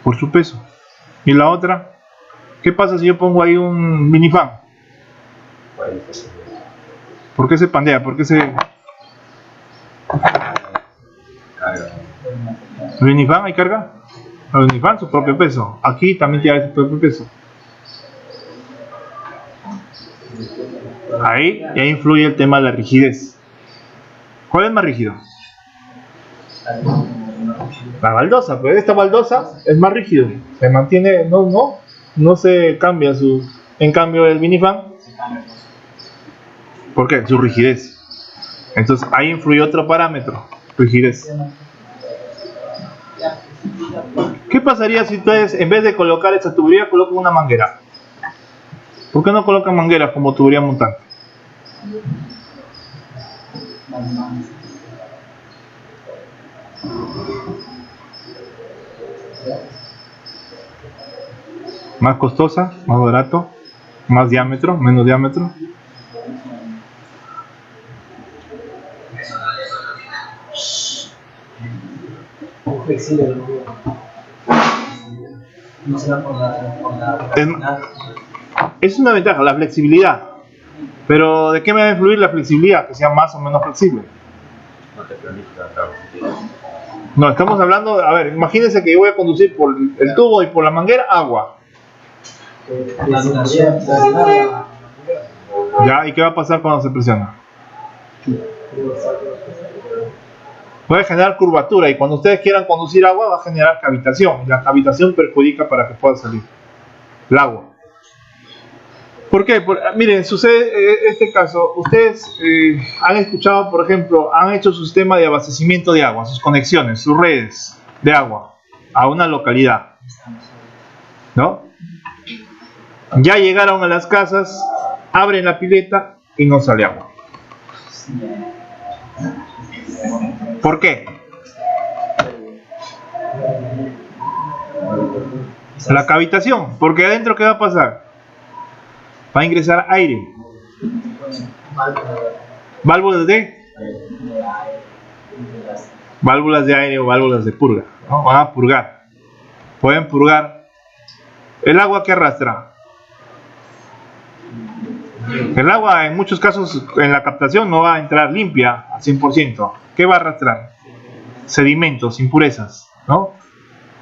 Por su peso. ¿Y la otra? ¿Qué pasa si yo pongo ahí un minifan? ¿Por qué se pandea? ¿Por qué se...? ¿El minifan hay carga? El minifan su propio peso. Aquí también tiene su propio peso. Ahí ya influye el tema de la rigidez. ¿Cuál es más rígido? La baldosa, pues esta baldosa es más rígido, se mantiene, no se cambia en cambio el minifan. ¿Por qué? Su rigidez. Entonces ahí influye otro parámetro, rigidez. ¿Qué pasaría si ustedes en vez de colocar esa tubería colocan una manguera? ¿Por qué no colocan mangueras como tubería montante? Más costosa, más barato, más diámetro, menos diámetro. Es una ventaja, la flexibilidad. Pero ¿de qué me va a influir la flexibilidad? Que sea más o menos flexible. No, estamos hablando, a ver, imagínense que yo voy a conducir por el tubo y por la manguera agua. Ya, ¿y qué va a pasar cuando se presiona? Puede generar curvatura y cuando ustedes quieran conducir agua va a generar cavitación y la cavitación perjudica para que pueda salir el agua. ¿Por qué? Miren, sucede este caso. Ustedes han escuchado, por ejemplo, han hecho su sistema de abastecimiento de agua, sus conexiones, sus redes de agua a una localidad, ¿no? Ya llegaron a las casas, abren la pileta y no sale agua. ¿Por qué? La cavitación, porque adentro ¿qué va a pasar? Va a ingresar aire. Válvulas de aire o válvulas de purga, ¿no? Van a purgar. Pueden purgar el agua que arrastra. El agua en muchos casos en la captación no va a entrar limpia al 100%. ¿Qué va a arrastrar? Sedimentos, impurezas, ¿no?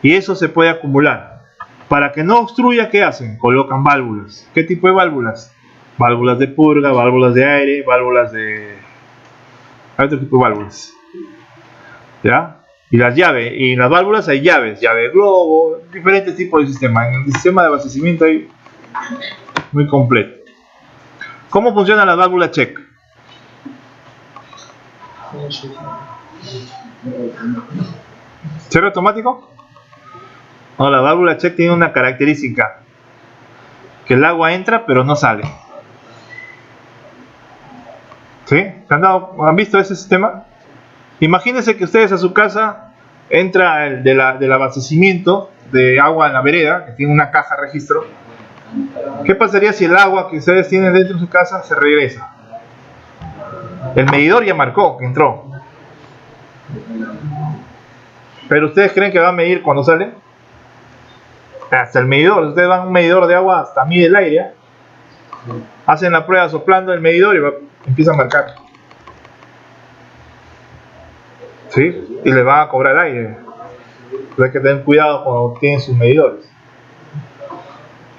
Y eso se puede acumular. Para que no obstruya, ¿qué hacen? Colocan válvulas. ¿Qué tipo de válvulas? Válvulas de purga, válvulas de aire, válvulas de... Hay otro tipo de válvulas. ¿Ya? Y las llaves. Y en las válvulas hay llaves. Llave globo, diferentes tipos de sistemas. En el sistema de abastecimiento hay muy completo. ¿Cómo funciona la válvula check? ¿Cierre automático? No, la válvula check tiene una característica, que el agua entra pero no sale. ¿Sí? ¿Han visto ese sistema? Imagínense que ustedes a su casa entra el del abastecimiento de agua en la vereda, que tiene una caja registro. ¿Qué pasaría si el agua que ustedes tienen dentro de su casa se regresa? El medidor ya marcó que entró. ¿Pero ustedes creen que va a medir cuando sale? Hasta el medidor, ustedes van a un medidor de agua, hasta mide el aire, hacen la prueba soplando el medidor y empieza a marcar, ¿sí? Y le van a cobrar aire. Hay que tener cuidado cuando tienen sus medidores.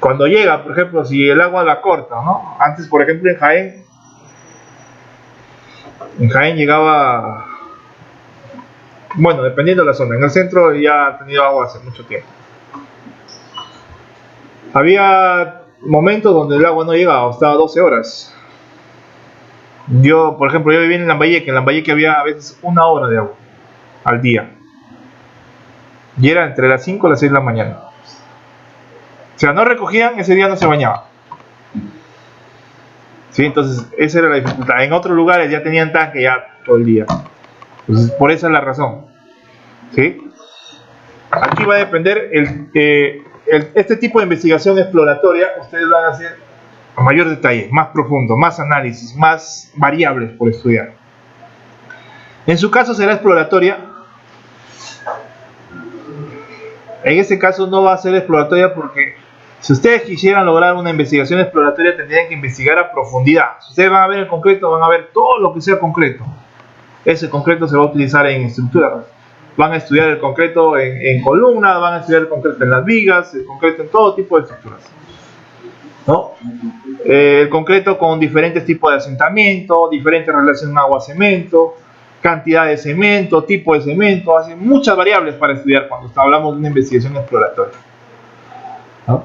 Cuando llega, por ejemplo, si el agua la corta, ¿no? Antes, por ejemplo, en Jaén llegaba, bueno, dependiendo de la zona. En el centro ya ha tenido agua hace mucho tiempo. Había momentos donde el agua no llegaba, estaba 12 horas. Yo, por ejemplo, yo vivía en Lambayeque. En Lambayeque había a veces 1 hora de agua al día. Y era entre las 5 y las 6 de la mañana. O sea, no recogían, ese día no se bañaba. ¿Sí? Entonces, esa era la dificultad. En otros lugares ya tenían tanque ya todo el día. Entonces, por esa es la razón. ¿Sí? Aquí va a depender este tipo de investigación exploratoria. Ustedes van a hacer a mayor detalle, más profundo, más análisis, más variables por estudiar. En su caso será exploratoria. En este caso no va a ser exploratoria porque si ustedes quisieran lograr una investigación exploratoria tendrían que investigar a profundidad. Si ustedes van a ver el concreto, van a ver todo lo que sea concreto. Ese concreto se va a utilizar en estructuras. Van a estudiar el concreto en columnas, van a estudiar el concreto en las vigas, el concreto en todo tipo de estructuras, ¿no? El concreto con diferentes tipos de asentamiento, diferentes relaciones agua-cemento, cantidad de cemento, tipo de cemento, hace muchas variables para estudiar cuando hablamos de una investigación exploratoria, ¿no?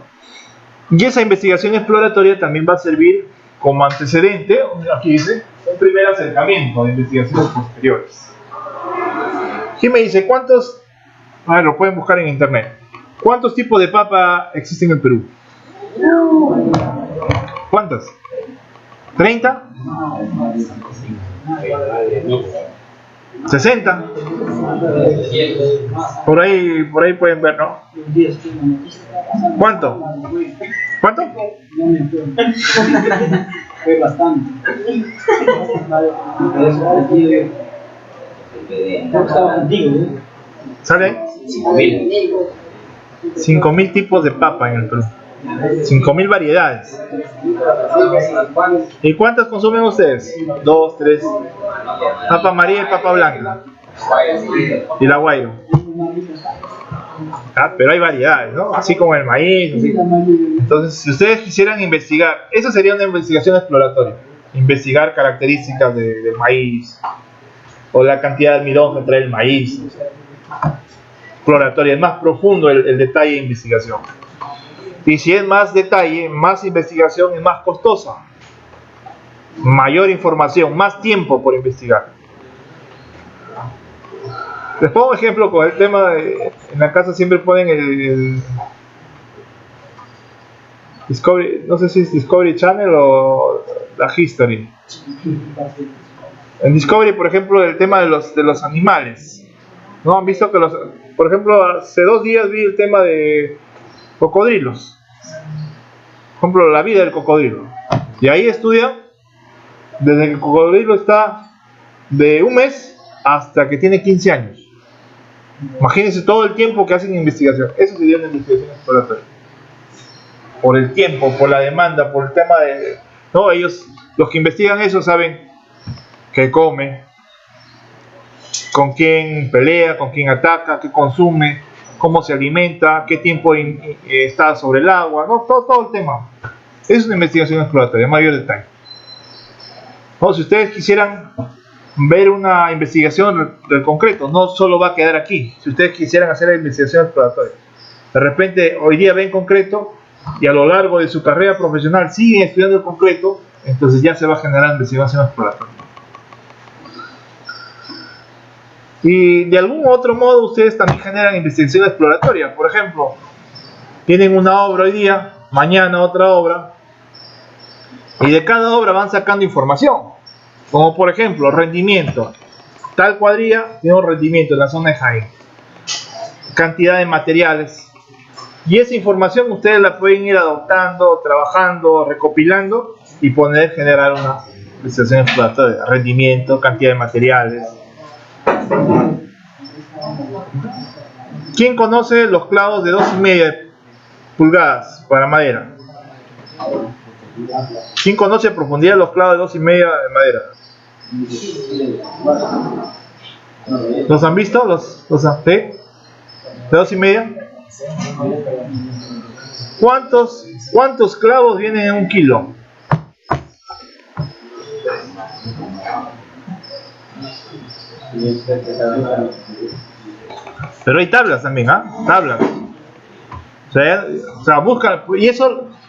Y esa investigación exploratoria también va a servir como antecedente, aquí dice, un primer acercamiento de investigaciones posteriores. ¿Quién me dice cuántos? A ver, lo pueden buscar en internet. ¿Cuántos tipos de papa existen en Perú? ¿Cuántas? ¿30? ¿60? Por ahí pueden ver, ¿no? ¿Cuánto? ¿Cuánto? Fue bastante. Estaba contigo, ¿eh? ¿Sale ahí? 5.000 tipos de papa en el Perú. 5.000 variedades. ¿Y cuántas consumen ustedes? 2, 3. Papa amarilla y papa blanca. Y la guairo. Ah, pero hay variedades, ¿no? Así como el maíz. Así. Entonces, si ustedes quisieran investigar, eso sería una investigación exploratoria. Investigar características del maíz o la cantidad de almidón que trae el maíz. Exploratoria, es más profundo el detalle de investigación. Y si es más detalle, más investigación es más costosa. Mayor información, más tiempo por investigar. Les pongo un ejemplo con el tema de, en la casa siempre ponen el Discovery, no sé si es Discovery Channel o la History. En Discovery, por ejemplo, el tema de los animales. ¿No? Han visto que por ejemplo, hace 2 días vi el tema de cocodrilos. Por ejemplo, la vida del cocodrilo. Y ahí estudian desde que el cocodrilo está de 1 mes hasta que tiene 15 años. Imagínense todo el tiempo que hacen investigación. Eso sería una investigación exploratoria. Por el tiempo, por la demanda, por el tema de... No, ellos, los que investigan eso, saben qué come, con quién pelea, con quién ataca, qué consume, cómo se alimenta, qué tiempo está sobre el agua, ¿no? Todo el tema. Es una investigación exploratoria, mayor detalle. ¿No? Si ustedes quisieran ver una investigación del concreto, no solo va a quedar aquí. Si ustedes quisieran hacer la investigación exploratoria, de repente hoy día ven concreto y a lo largo de su carrera profesional siguen estudiando el concreto, entonces ya se va a generar investigación exploratoria. Y de algún otro modo ustedes también generan investigación exploratoria. Por ejemplo, tienen una obra hoy día, mañana otra obra, y de cada obra van sacando información. Como por ejemplo, rendimiento. Tal cuadrilla tiene un rendimiento en la zona de Jaén. Cantidad de materiales. Y esa información ustedes la pueden ir adoptando, trabajando, recopilando y generar una investigación exploratoria. Rendimiento, cantidad de materiales. ¿Quién conoce los clavos de 2,5 pulgadas para madera? ¿Quién conoce a profundidad los clavos de 2,5 de madera? ¿Los han visto? ¿Los ¿sí? ¿De 2,5? ¿Cuántos clavos vienen en 1 kilo? Pero hay tablas también, ¿ah? Tablas. O sea, buscan.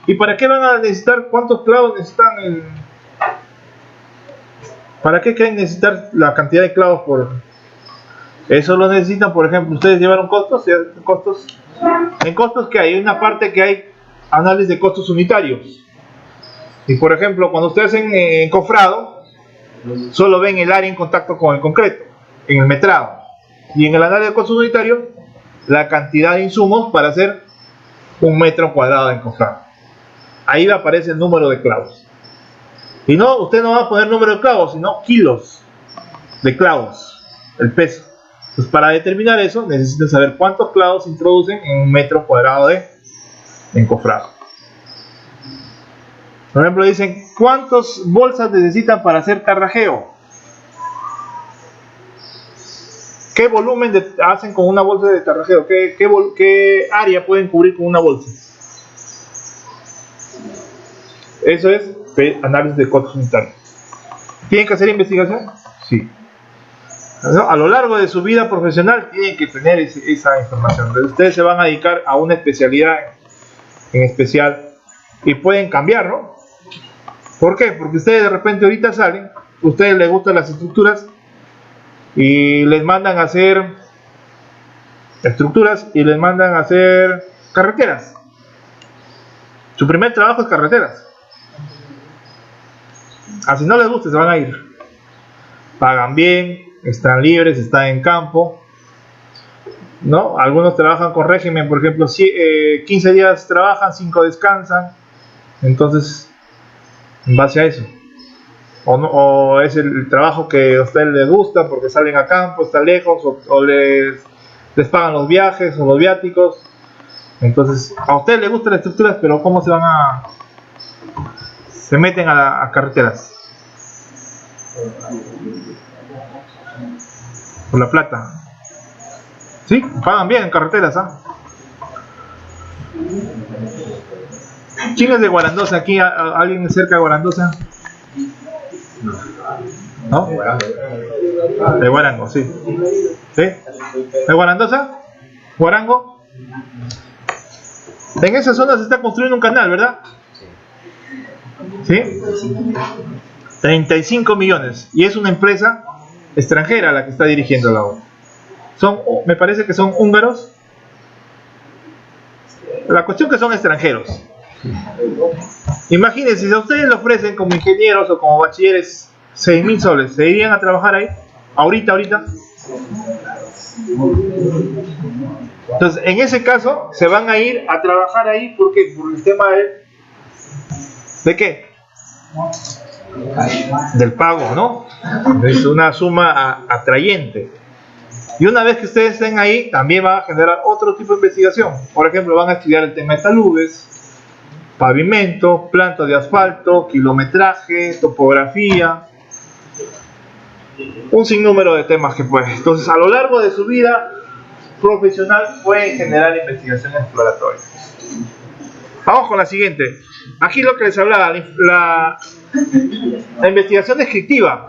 ¿Y para qué van a necesitar? ¿Cuántos clavos necesitan? ¿Para qué creen necesitar la cantidad de clavos por? Eso lo necesitan, por ejemplo, ustedes llevaron costos. En costos que hay una parte que hay análisis de costos unitarios. Y por ejemplo, cuando ustedes hacen encofrado, solo ven el área en contacto con el concreto, en el metrado. Y en el análisis de costos unitarios, la cantidad de insumos para hacer 1 metro cuadrado de encofrado. Ahí aparece el número de clavos. Y no, usted no va a poner número de clavos, sino kilos de clavos, el peso. Pues para determinar eso, necesitan saber cuántos clavos se introducen en 1 metro cuadrado de encofrado. Por ejemplo, dicen, ¿cuántas bolsas necesitan para hacer carrajeo? ¿Qué volumen hacen con una bolsa de tarrajeo? ¿Qué área pueden cubrir con una bolsa? Eso es análisis de costos unitarios. ¿Tienen que hacer investigación? Sí. A lo largo de su vida profesional tienen que tener esa información. Ustedes se van a dedicar a una especialidad en especial y pueden cambiar, ¿no? ¿Por qué? Porque ustedes de repente ahorita salen, a ustedes les gustan las estructuras y les mandan a hacer estructuras y les mandan a hacer carreteras. Su primer trabajo es carreteras. Así no les gusta, se van a ir. Pagan bien, están libres, están en campo, ¿no? Algunos trabajan con régimen, por ejemplo, 15 días trabajan, 5 descansan. Entonces, en base a eso. O es el trabajo que a ustedes les gusta porque salen a campo, está lejos, o les pagan los viajes o los viáticos. Entonces, a ustedes les gustan las estructuras, pero ¿cómo se meten a carreteras? Por la plata. ¿Sí? Pagan bien en carreteras, ¿ah? ¿Quién es de Guarandosa? ¿Aquí alguien cerca de Guarandosa? ¿No? De Guarango, sí. ¿Sí? ¿De Guarandosa? ¿Guarango? En esa zona se está construyendo un canal, ¿verdad? ¿Sí? 35 millones. Y es una empresa extranjera la que está dirigiendo la obra. Me parece que son húngaros. La cuestión que son extranjeros. Imagínense, si a ustedes le ofrecen como ingenieros o como bachilleres 6.000 soles, ¿se irían a trabajar ahí? Ahorita. Entonces, en ese caso, se van a ir a trabajar ahí porque por el tema ¿de qué? Del pago, ¿no? Es una suma atrayente. Y una vez que ustedes estén ahí, también van a generar otro tipo de investigación. Por ejemplo, van a estudiar el tema de taludes, pavimento, planta de asfalto, kilometraje, topografía, un sinnúmero de temas que pueden. Entonces, a lo largo de su vida profesional pueden generar investigación exploratoria. Vamos con la siguiente. Aquí lo que les hablaba, la investigación descriptiva.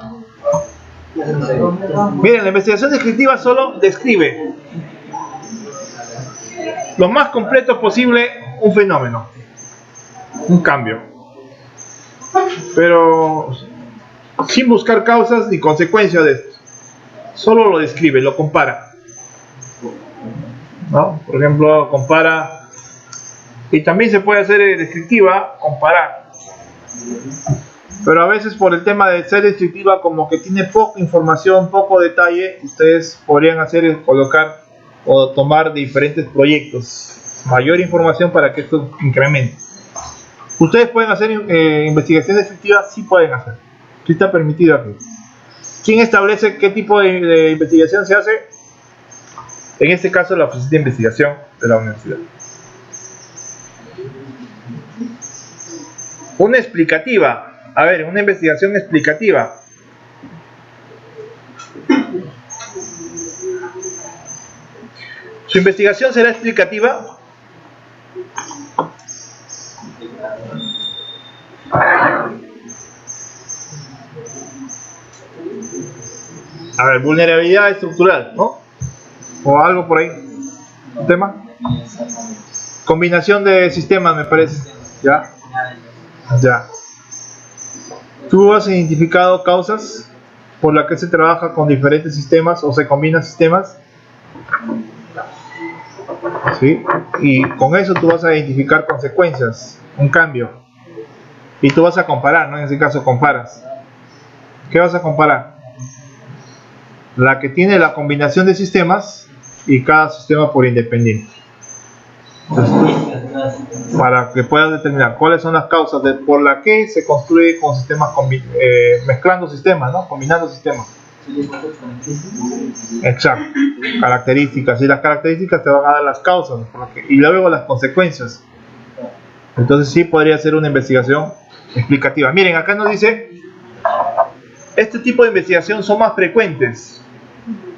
Miren, la investigación descriptiva solo describe lo más completo posible un fenómeno, un cambio, pero sin buscar causas ni consecuencias de esto. Solo lo describe, lo compara, ¿no? Por ejemplo, compara, y también se puede hacer descriptiva, comparar. Pero a veces por el tema de ser descriptiva, como que tiene poca información, poco detalle, ustedes podrían hacer colocar o tomar diferentes proyectos, mayor información para que esto incremente. Ustedes pueden hacer investigación descriptiva, sí pueden hacer, sí está permitido aquí. ¿Quién establece qué tipo de investigación se hace? En este caso, la oficina de investigación de la universidad. Una explicativa. A ver, una investigación explicativa. ¿Su investigación será explicativa? A ver, vulnerabilidad estructural, ¿no? O algo por ahí. ¿Un tema? Combinación de sistemas, me parece. ¿Ya? Ya. ¿Tú has identificado causas por las que se trabaja con diferentes sistemas o se combinan sistemas? ¿Sí? Y con eso tú vas a identificar consecuencias, un cambio. Y tú vas a comparar, ¿no? En ese caso comparas. ¿Qué vas a comparar? La que tiene la combinación de sistemas y cada sistema por independiente. Entonces, para que puedas determinar cuáles son las causas por las que se construye con sistemas, mezclando sistemas, ¿no? Combinando sistemas. Exacto. Características. Y las características te van a dar las causas y luego las consecuencias. Entonces sí podría ser una investigación explicativa. Miren, acá nos dice, este tipo de investigación son más frecuentes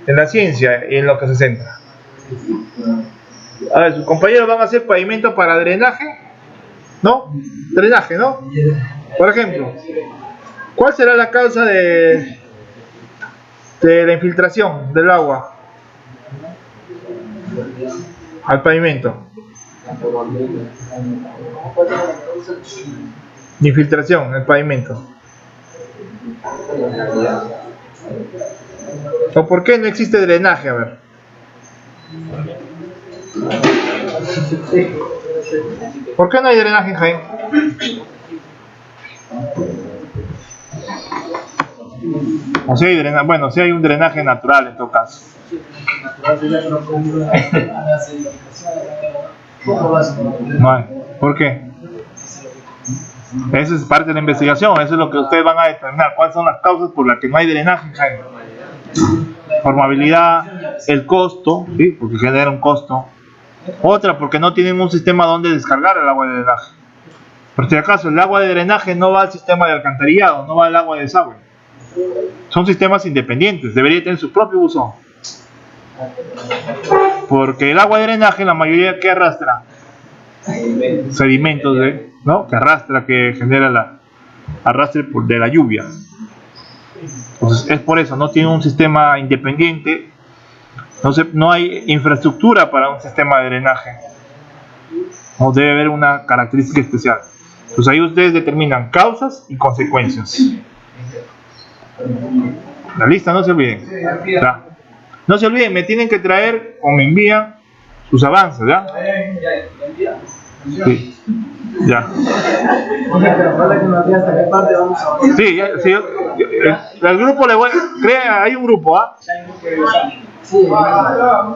en la ciencia y en lo que se centra. A ver, sus compañeros van a hacer pavimento para drenaje, ¿no? Drenaje, ¿no? Por ejemplo, ¿cuál será la causa de la infiltración del agua al pavimento? Infiltración en el pavimento. ¿O por qué no existe drenaje? A ver. ¿Por qué no hay drenaje, Jaime? O si hay drenaje, bueno, si hay un drenaje natural en todo caso. No hay. ¿Por qué? Eso es parte de la investigación, eso es lo que ustedes van a determinar. ¿Cuáles son las causas por las que no hay drenaje, Jaime? Formabilidad, el costo, ¿sí? Porque genera un costo. Otra, porque no tienen un sistema donde descargar el agua de drenaje. Por si acaso, el agua de drenaje no va al sistema de alcantarillado, no va al agua de desagüe. Son sistemas independientes, debería tener su propio buzón. Porque el agua de drenaje, la mayoría que arrastra sedimentos, ¿no? Que arrastra, que genera la arrastre de la lluvia. Entonces es por eso, no tiene un sistema independiente, no hay infraestructura para un sistema de drenaje. O debe haber una característica especial. Entonces ahí ustedes determinan causas y consecuencias. La lista, no se olviden. ¿Ya? No se olviden, me tienen que traer o me envían sus avances, ¿ya? Sí. Ya. Sí, ya, sí, el grupo le voy, crea, hay un grupo, ¿ah?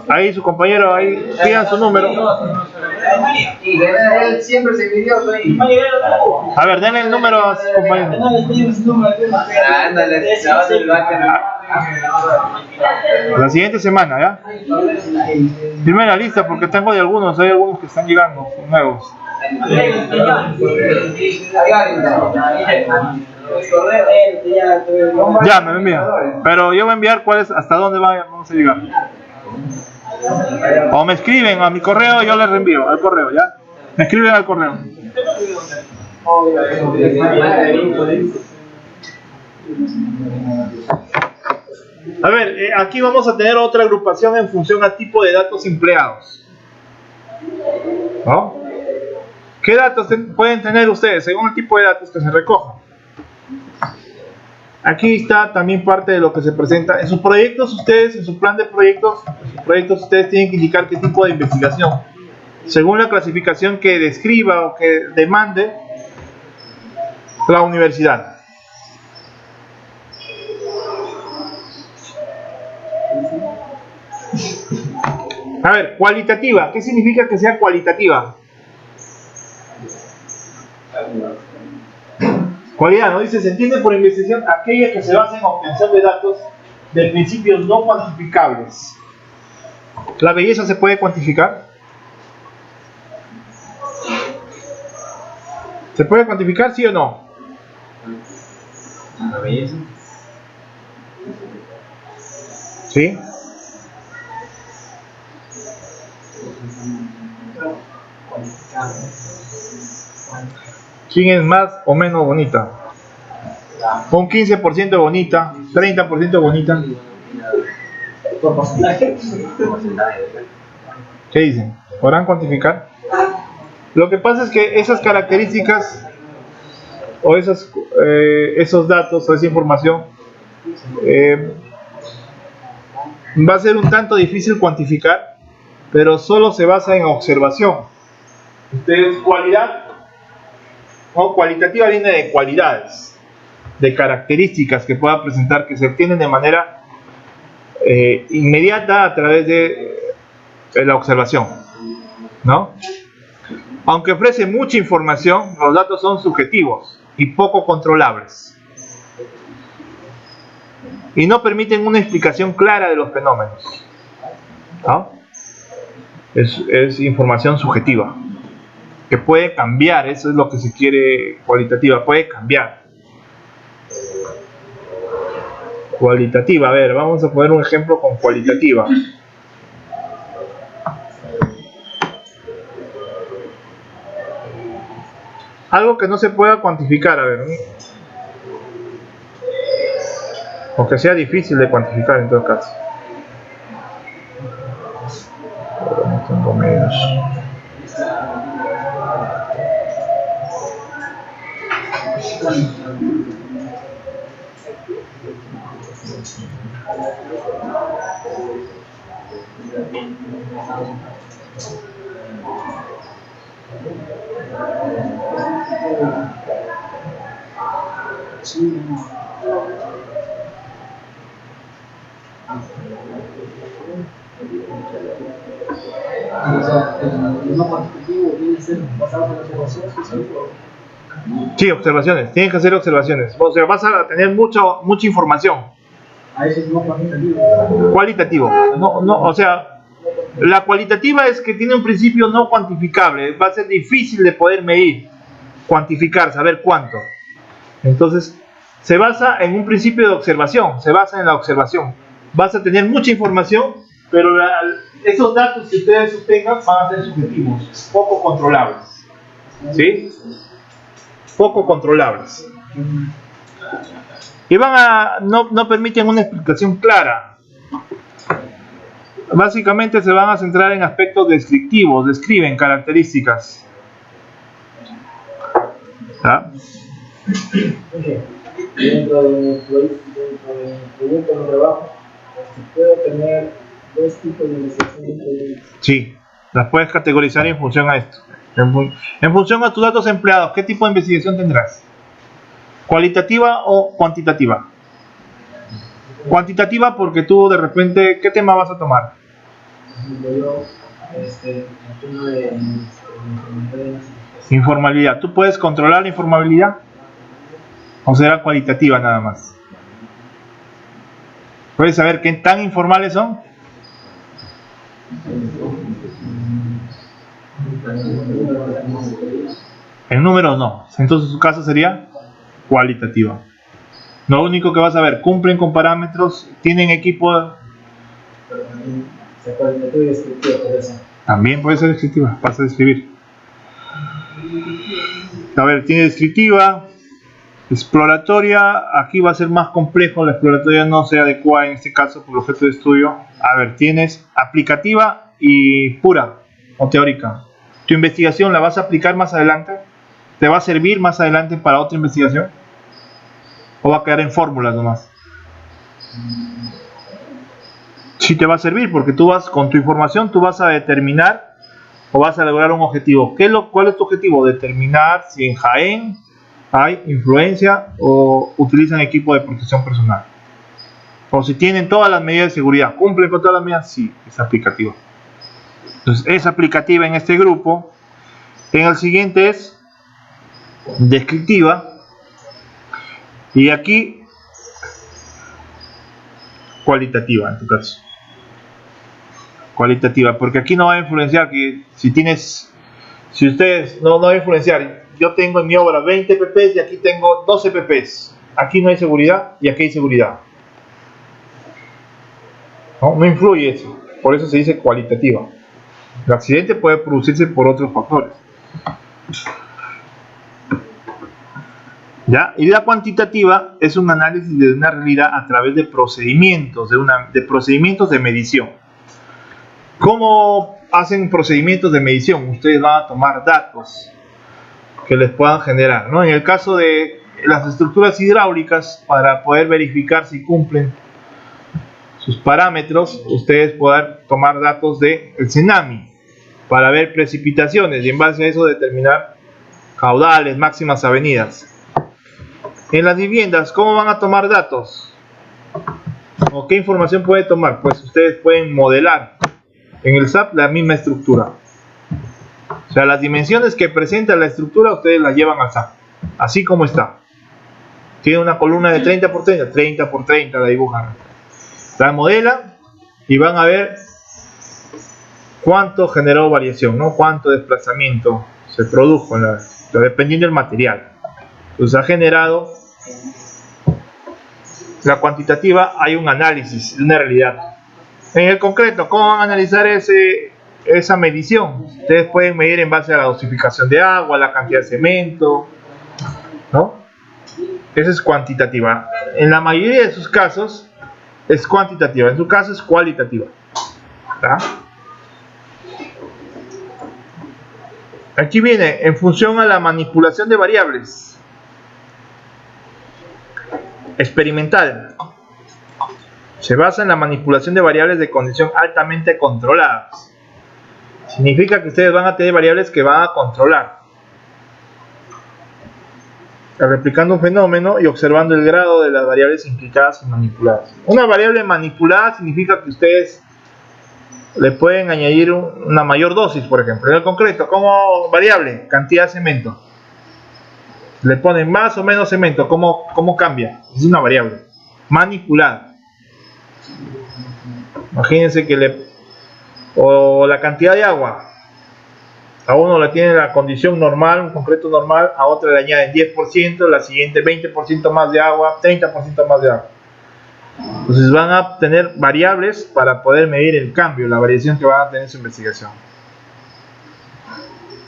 Ahí su compañero, ahí pidan su número. Él siempre se pidió. A ver, denle el número a su compañero. La siguiente semana, ¿ya? Primera lista porque tengo de algunos, hay algunos que están llegando, son nuevos. Ya, me envían. Pero yo voy a enviar cuáles, hasta dónde vamos a llegar. O me escriben a mi correo, yo les reenvío al correo, ¿ya? Me escriben al correo. A ver, aquí vamos a tener otra agrupación en función a tipo de datos empleados, ¿no? ¿Qué datos pueden tener ustedes según el tipo de datos que se recojan? Aquí está también parte de lo que se presenta. En sus proyectos ustedes, en su plan de proyectos, ustedes tienen que indicar qué tipo de investigación. Según la clasificación que describa o que demande la universidad. A ver, cualitativa. ¿Qué significa que sea cualitativa? Cualidad, ¿no? Dice, se entiende por investigación aquella que se basa en obtención de datos de principios no cuantificables. ¿La belleza se puede cuantificar? ¿Se puede cuantificar, sí o no? ¿La belleza? ¿Sí? ¿Quién es más o menos bonita? Un 15% bonita, 30% bonita. ¿Qué dicen? ¿Podrán cuantificar? Lo que pasa es que esas características o esos datos o esa información va a ser un tanto difícil cuantificar, pero solo se basa en observación. Entonces, cualidad o cualitativa viene de cualidades, de características que pueda presentar, que se obtienen de manera inmediata a través de la observación, ¿no? Aunque ofrece mucha información, los datos son subjetivos y poco controlables y no permiten una explicación clara de los fenómenos, ¿no? Es información subjetiva que puede cambiar, eso es lo que se quiere. Cualitativa, puede cambiar. Cualitativa, a ver, vamos a poner un ejemplo con cualitativa. Algo que no se pueda cuantificar, a ver, o que sea difícil de cuantificar en todo caso. No tengo medios. Sí, observaciones. Tienes que hacer observaciones. O sea, vas a tener mucha información. A eso es no cuantitativo. Cualitativo. No, o sea, la cualitativa es que tiene un principio no cuantificable. Va a ser difícil de poder medir, cuantificar, saber cuánto. Entonces, se basa en un principio de observación. Se basa en la observación. Vas a tener mucha información, pero esos datos que ustedes obtengan van a ser subjetivos, poco controlables. ¿Sí? Poco controlables. Y no permiten una explicación clara. Básicamente se van a centrar en aspectos descriptivos, describen características. ¿Ah? Dentro del proyecto de trabajo, puedo tener dos tipos de investigación dentro de ellos. Sí, las puedes categorizar en función a esto. En función a tus datos empleados, ¿qué tipo de investigación tendrás? ¿Cualitativa o cuantitativa? Cuantitativa porque tú de repente, ¿qué tema vas a tomar? Yo, el tema de Informalidad. ¿Tú puedes controlar la informalidad? ¿O será cualitativa nada más? ¿Puedes saber qué tan informales son? En números no. Entonces su caso sería cualitativa. Lo único que vas a ver, cumplen con parámetros, tienen equipo. cualitativa y descriptiva, por eso. También puede ser descriptiva, vas a describir. A ver, tiene descriptiva, exploratoria, aquí va a ser más complejo, la exploratoria no se adecua en este caso por el objeto de estudio. A ver, tienes aplicativa y pura o teórica. ¿Tu investigación la vas a aplicar más adelante? ¿Te va a servir más adelante para otra investigación? ¿O va a quedar en fórmulas nomás? Sí te va a servir porque tú vas, con tu información, tú vas a determinar o vas a lograr un objetivo. ¿Cuál es tu objetivo? Determinar si en Jaén hay influencia o utilizan equipo de protección personal. O si tienen todas las medidas de seguridad. ¿Cumplen con todas las medidas? Sí, es aplicativa. Entonces es aplicativa en este grupo. En el siguiente es descriptiva. Y aquí cualitativa en tu caso. Cualitativa, porque aquí no va a influenciar que si ustedes no va a influenciar. Yo tengo en mi obra 20 pp's y aquí tengo 12 pp's. Aquí no hay seguridad y aquí hay seguridad. No influye eso. Por eso se dice cualitativa. El accidente puede producirse por otros factores. ¿Ya? Y la cuantitativa es un análisis de una realidad a través de procedimientos, de procedimientos de medición. ¿Cómo hacen procedimientos de medición? Ustedes van a tomar datos que les puedan generar, ¿no? En el caso de las estructuras hidráulicas, para poder verificar si cumplen sus parámetros, ustedes pueden tomar datos del Cenami para ver precipitaciones y en base a eso determinar caudales, máximas avenidas. En las viviendas, ¿cómo van a tomar datos? ¿O qué información pueden tomar? Pues ustedes pueden modelar en el SAP la misma estructura. O sea, las dimensiones que presenta la estructura ustedes las llevan al SAP, así como está. Tiene una columna de 30 por 30, 30 por 30 la dibujan. La modelan y van a ver cuánto generó variación, ¿no? Cuánto desplazamiento se produjo, dependiendo del material. Entonces ha generado la cuantitativa, hay un análisis de una realidad. En el concreto, ¿cómo van a analizar esa medición? Ustedes pueden medir en base a la dosificación de agua, la cantidad de cemento, ¿no? Esa es cuantitativa. En la mayoría de sus casos es cuantitativa, en su caso es cualitativa. ¿Tá? Aquí viene, en función a la manipulación de variables. Experimental. Se basa en la manipulación de variables de condición altamente controladas. Significa que ustedes van a tener variables que van a controlar. Replicando un fenómeno y observando el grado de las variables implicadas y manipuladas. Una variable manipulada significa que ustedes le pueden añadir una mayor dosis, por ejemplo. En el concreto, como variable, cantidad de cemento. Le ponen más o menos cemento, ¿cómo cambia? Es una variable manipulada. Imagínense que o la cantidad de agua. A uno le tiene la condición normal, un concreto normal, a otra le añaden 10%, la siguiente 20% más de agua, 30% más de agua. Entonces van a tener variables para poder medir el cambio, la variación que van a tener en su investigación.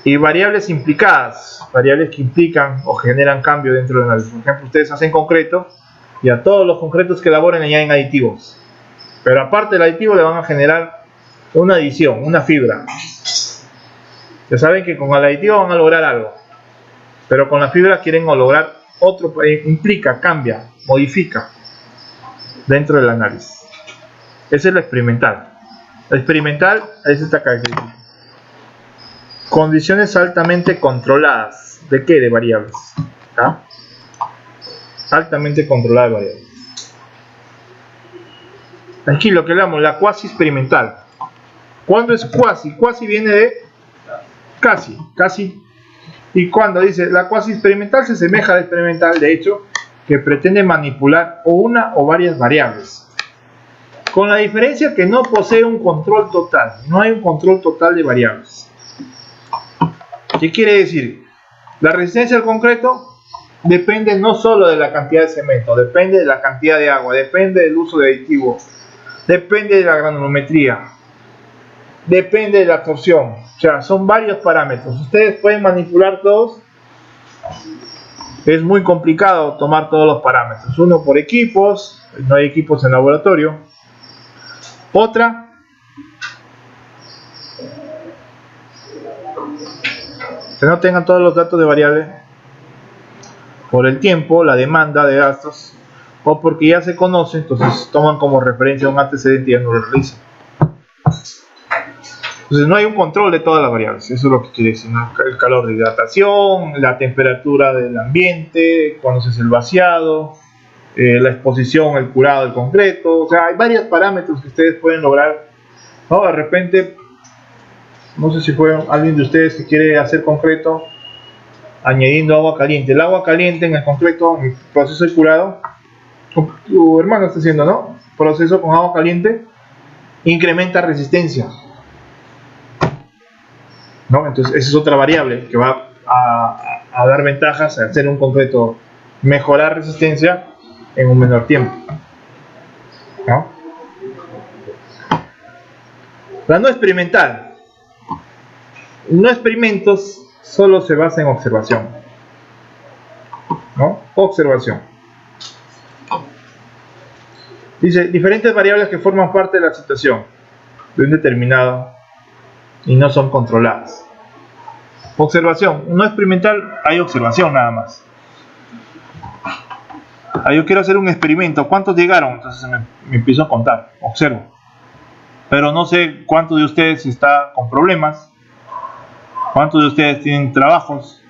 Y variables implicadas, variables que implican o generan cambio dentro del análisis. Por ejemplo, ustedes hacen concreto y a todos los concretos que elaboren le añaden aditivos. Pero aparte del aditivo le van a generar una adición, una fibra. Ya saben que con el aditivo van a lograr algo. Pero con la fibra quieren lograr otro, implica, cambia, modifica dentro del análisis. Esa es la experimental. La experimental es esta característica. Condiciones altamente controladas. ¿De qué? De variables. ¿Ah? Altamente controlada de variables. Aquí lo que hablamos, la cuasi experimental. ¿Cuándo es cuasi? Cuasi viene de casi, casi. Y cuando dice la cuasi experimental se asemeja a la experimental, de hecho, que pretende manipular o una o varias variables. Con la diferencia que no posee un control total. No hay un control total de variables. ¿Qué quiere decir? La resistencia al concreto depende no solo de la cantidad de cemento, depende de la cantidad de agua, depende del uso de aditivos, depende de la granulometría, depende de la absorción. O sea, son varios parámetros. Ustedes pueden manipular todos. Es muy complicado tomar todos los parámetros. Uno por equipos, no hay equipos en laboratorio. Otra, que no tengan todos los datos de variables por el tiempo, la demanda de gastos, o porque ya se conoce, entonces toman como referencia un antecedente y ya no lo realizan. Entonces no hay un control de todas las variables, eso es lo que quiere decir, ¿no? El calor de hidratación, la temperatura del ambiente, cuando se hace el vaciado, la exposición, el curado del concreto. O sea, hay varios parámetros que ustedes pueden lograr, ¿no? De repente, no sé si fue alguien de ustedes que quiere hacer concreto añadiendo agua caliente. El agua caliente en el concreto, en el proceso de curado, tu hermano está haciendo, ¿no? Proceso con agua caliente, incrementa resistencia, ¿no? Entonces esa es otra variable que va a dar ventajas a hacer un concreto, mejorar resistencia en un menor tiempo, ¿no? La no experimental. No experimentos solo se basa en observación, ¿no? Observación. Dice, diferentes variables que forman parte de la situación de un determinado y no son controladas. Observación. No experimental, hay observación nada más. Yo quiero hacer un experimento. ¿Cuántos llegaron? Entonces me empiezo a contar. Observo. Pero no sé cuántos de ustedes están con problemas. ¿Cuántos de ustedes tienen trabajos?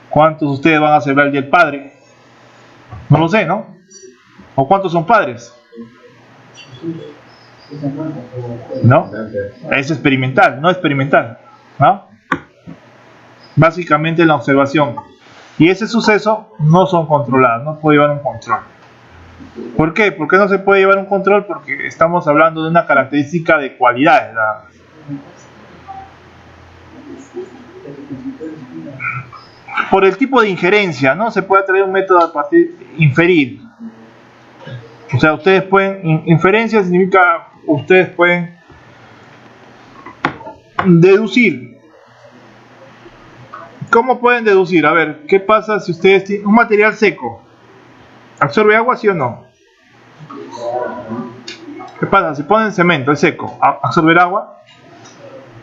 ¿Cuántos de ustedes van a celebrar el Día del Padre? No lo sé, ¿no? ¿O cuántos son padres? ¿No? Es experimental, no experimental, ¿no? Básicamente la observación. Y ese suceso no son controlados, no puede llevar un control. ¿Por qué? ¿Por qué no se puede llevar un control? Porque estamos hablando de una característica de cualidades. Por el tipo de injerencia, ¿no? Se puede traer un método a partir inferir. O sea, ustedes pueden, inferencia significa, ustedes pueden deducir. ¿Cómo pueden deducir? A ver, ¿qué pasa si ustedes tienen un material seco? ¿Absorbe agua, sí o no? ¿Qué pasa? Si ponen cemento, es seco, ¿absorber agua?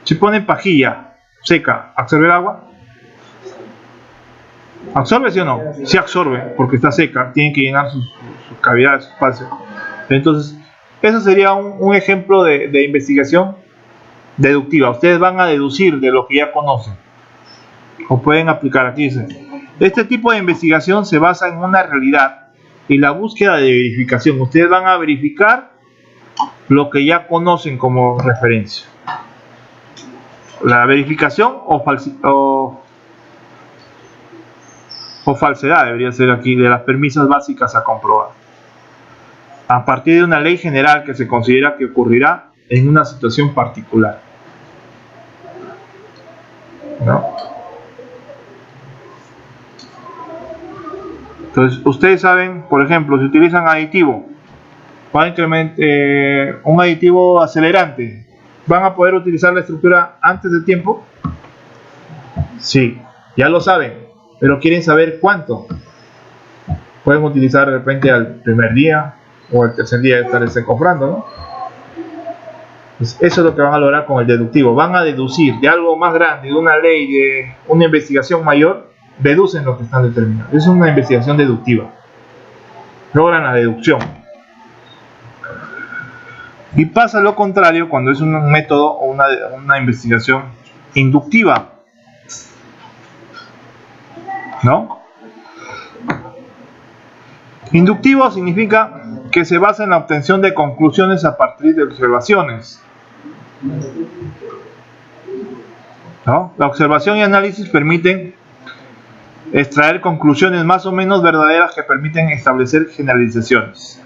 Si ponen pajilla seca, ¿absorber agua? ¿Absorbe, sí o no? Sí absorbe, porque está seca, tienen que llenar sus cavidades, sus espacios. Entonces, eso sería un ejemplo de investigación deductiva. Ustedes van a deducir de lo que ya conocen. O pueden aplicar aquí, dice. Este tipo de investigación se basa en una realidad y la búsqueda de verificación. Ustedes van a verificar lo que ya conocen como referencia. La verificación o falsedad debería ser aquí de las premisas básicas a comprobar, a partir de una ley general que se considera que ocurrirá en una situación particular, ¿no? Entonces, ustedes saben, por ejemplo, si utilizan aditivo, un aditivo acelerante, ¿van a poder utilizar la estructura antes del tiempo? Sí, ya lo saben. Pero quieren saber cuánto. Pueden utilizar de repente al primer día o al tercer día de estarse comprando, ¿no? Pues eso es lo que van a lograr con el deductivo. Van a deducir de algo más grande, de una ley, de una investigación mayor, deducen lo que están determinando. Es una investigación deductiva. Logran la deducción. Y pasa lo contrario cuando es un método o una investigación inductiva, ¿no? Inductivo significa que se basa en la obtención de conclusiones a partir de observaciones, ¿no? La observación y análisis permiten extraer conclusiones más o menos verdaderas que permiten establecer generalizaciones,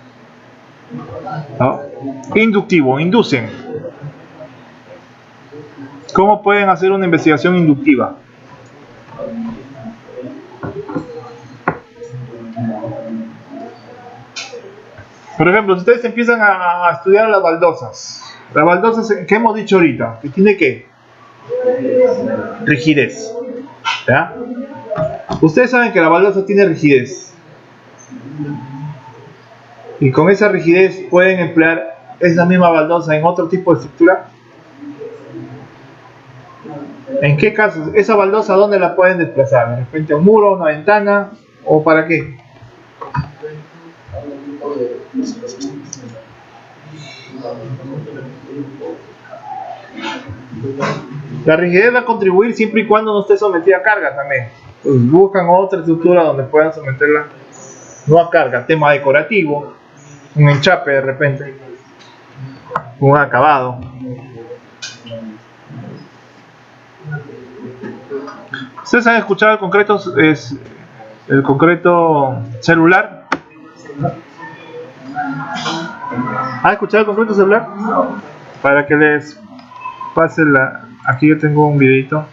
¿no? Inductivo, inducen. ¿Cómo pueden hacer una investigación inductiva? Por ejemplo, si ustedes empiezan a estudiar las baldosas, ¿qué hemos dicho ahorita? Que tiene ¿qué? Rigidez, ¿ya? Ustedes saben que la baldosa tiene rigidez, y con esa rigidez pueden emplear esa misma baldosa en otro tipo de estructura. ¿En qué casos? ¿Esa baldosa dónde la pueden desplazar? ¿De repente a un muro, a una ventana? ¿O para qué? La rigidez va a contribuir siempre y cuando no esté sometida a carga también. Pues buscan otra estructura donde puedan someterla no a carga, tema decorativo, un enchape de repente, un acabado. ¿Ustedes han escuchado el concreto celular? ¿Han escuchado el concreto celular? Para que les pase aquí yo tengo un videito.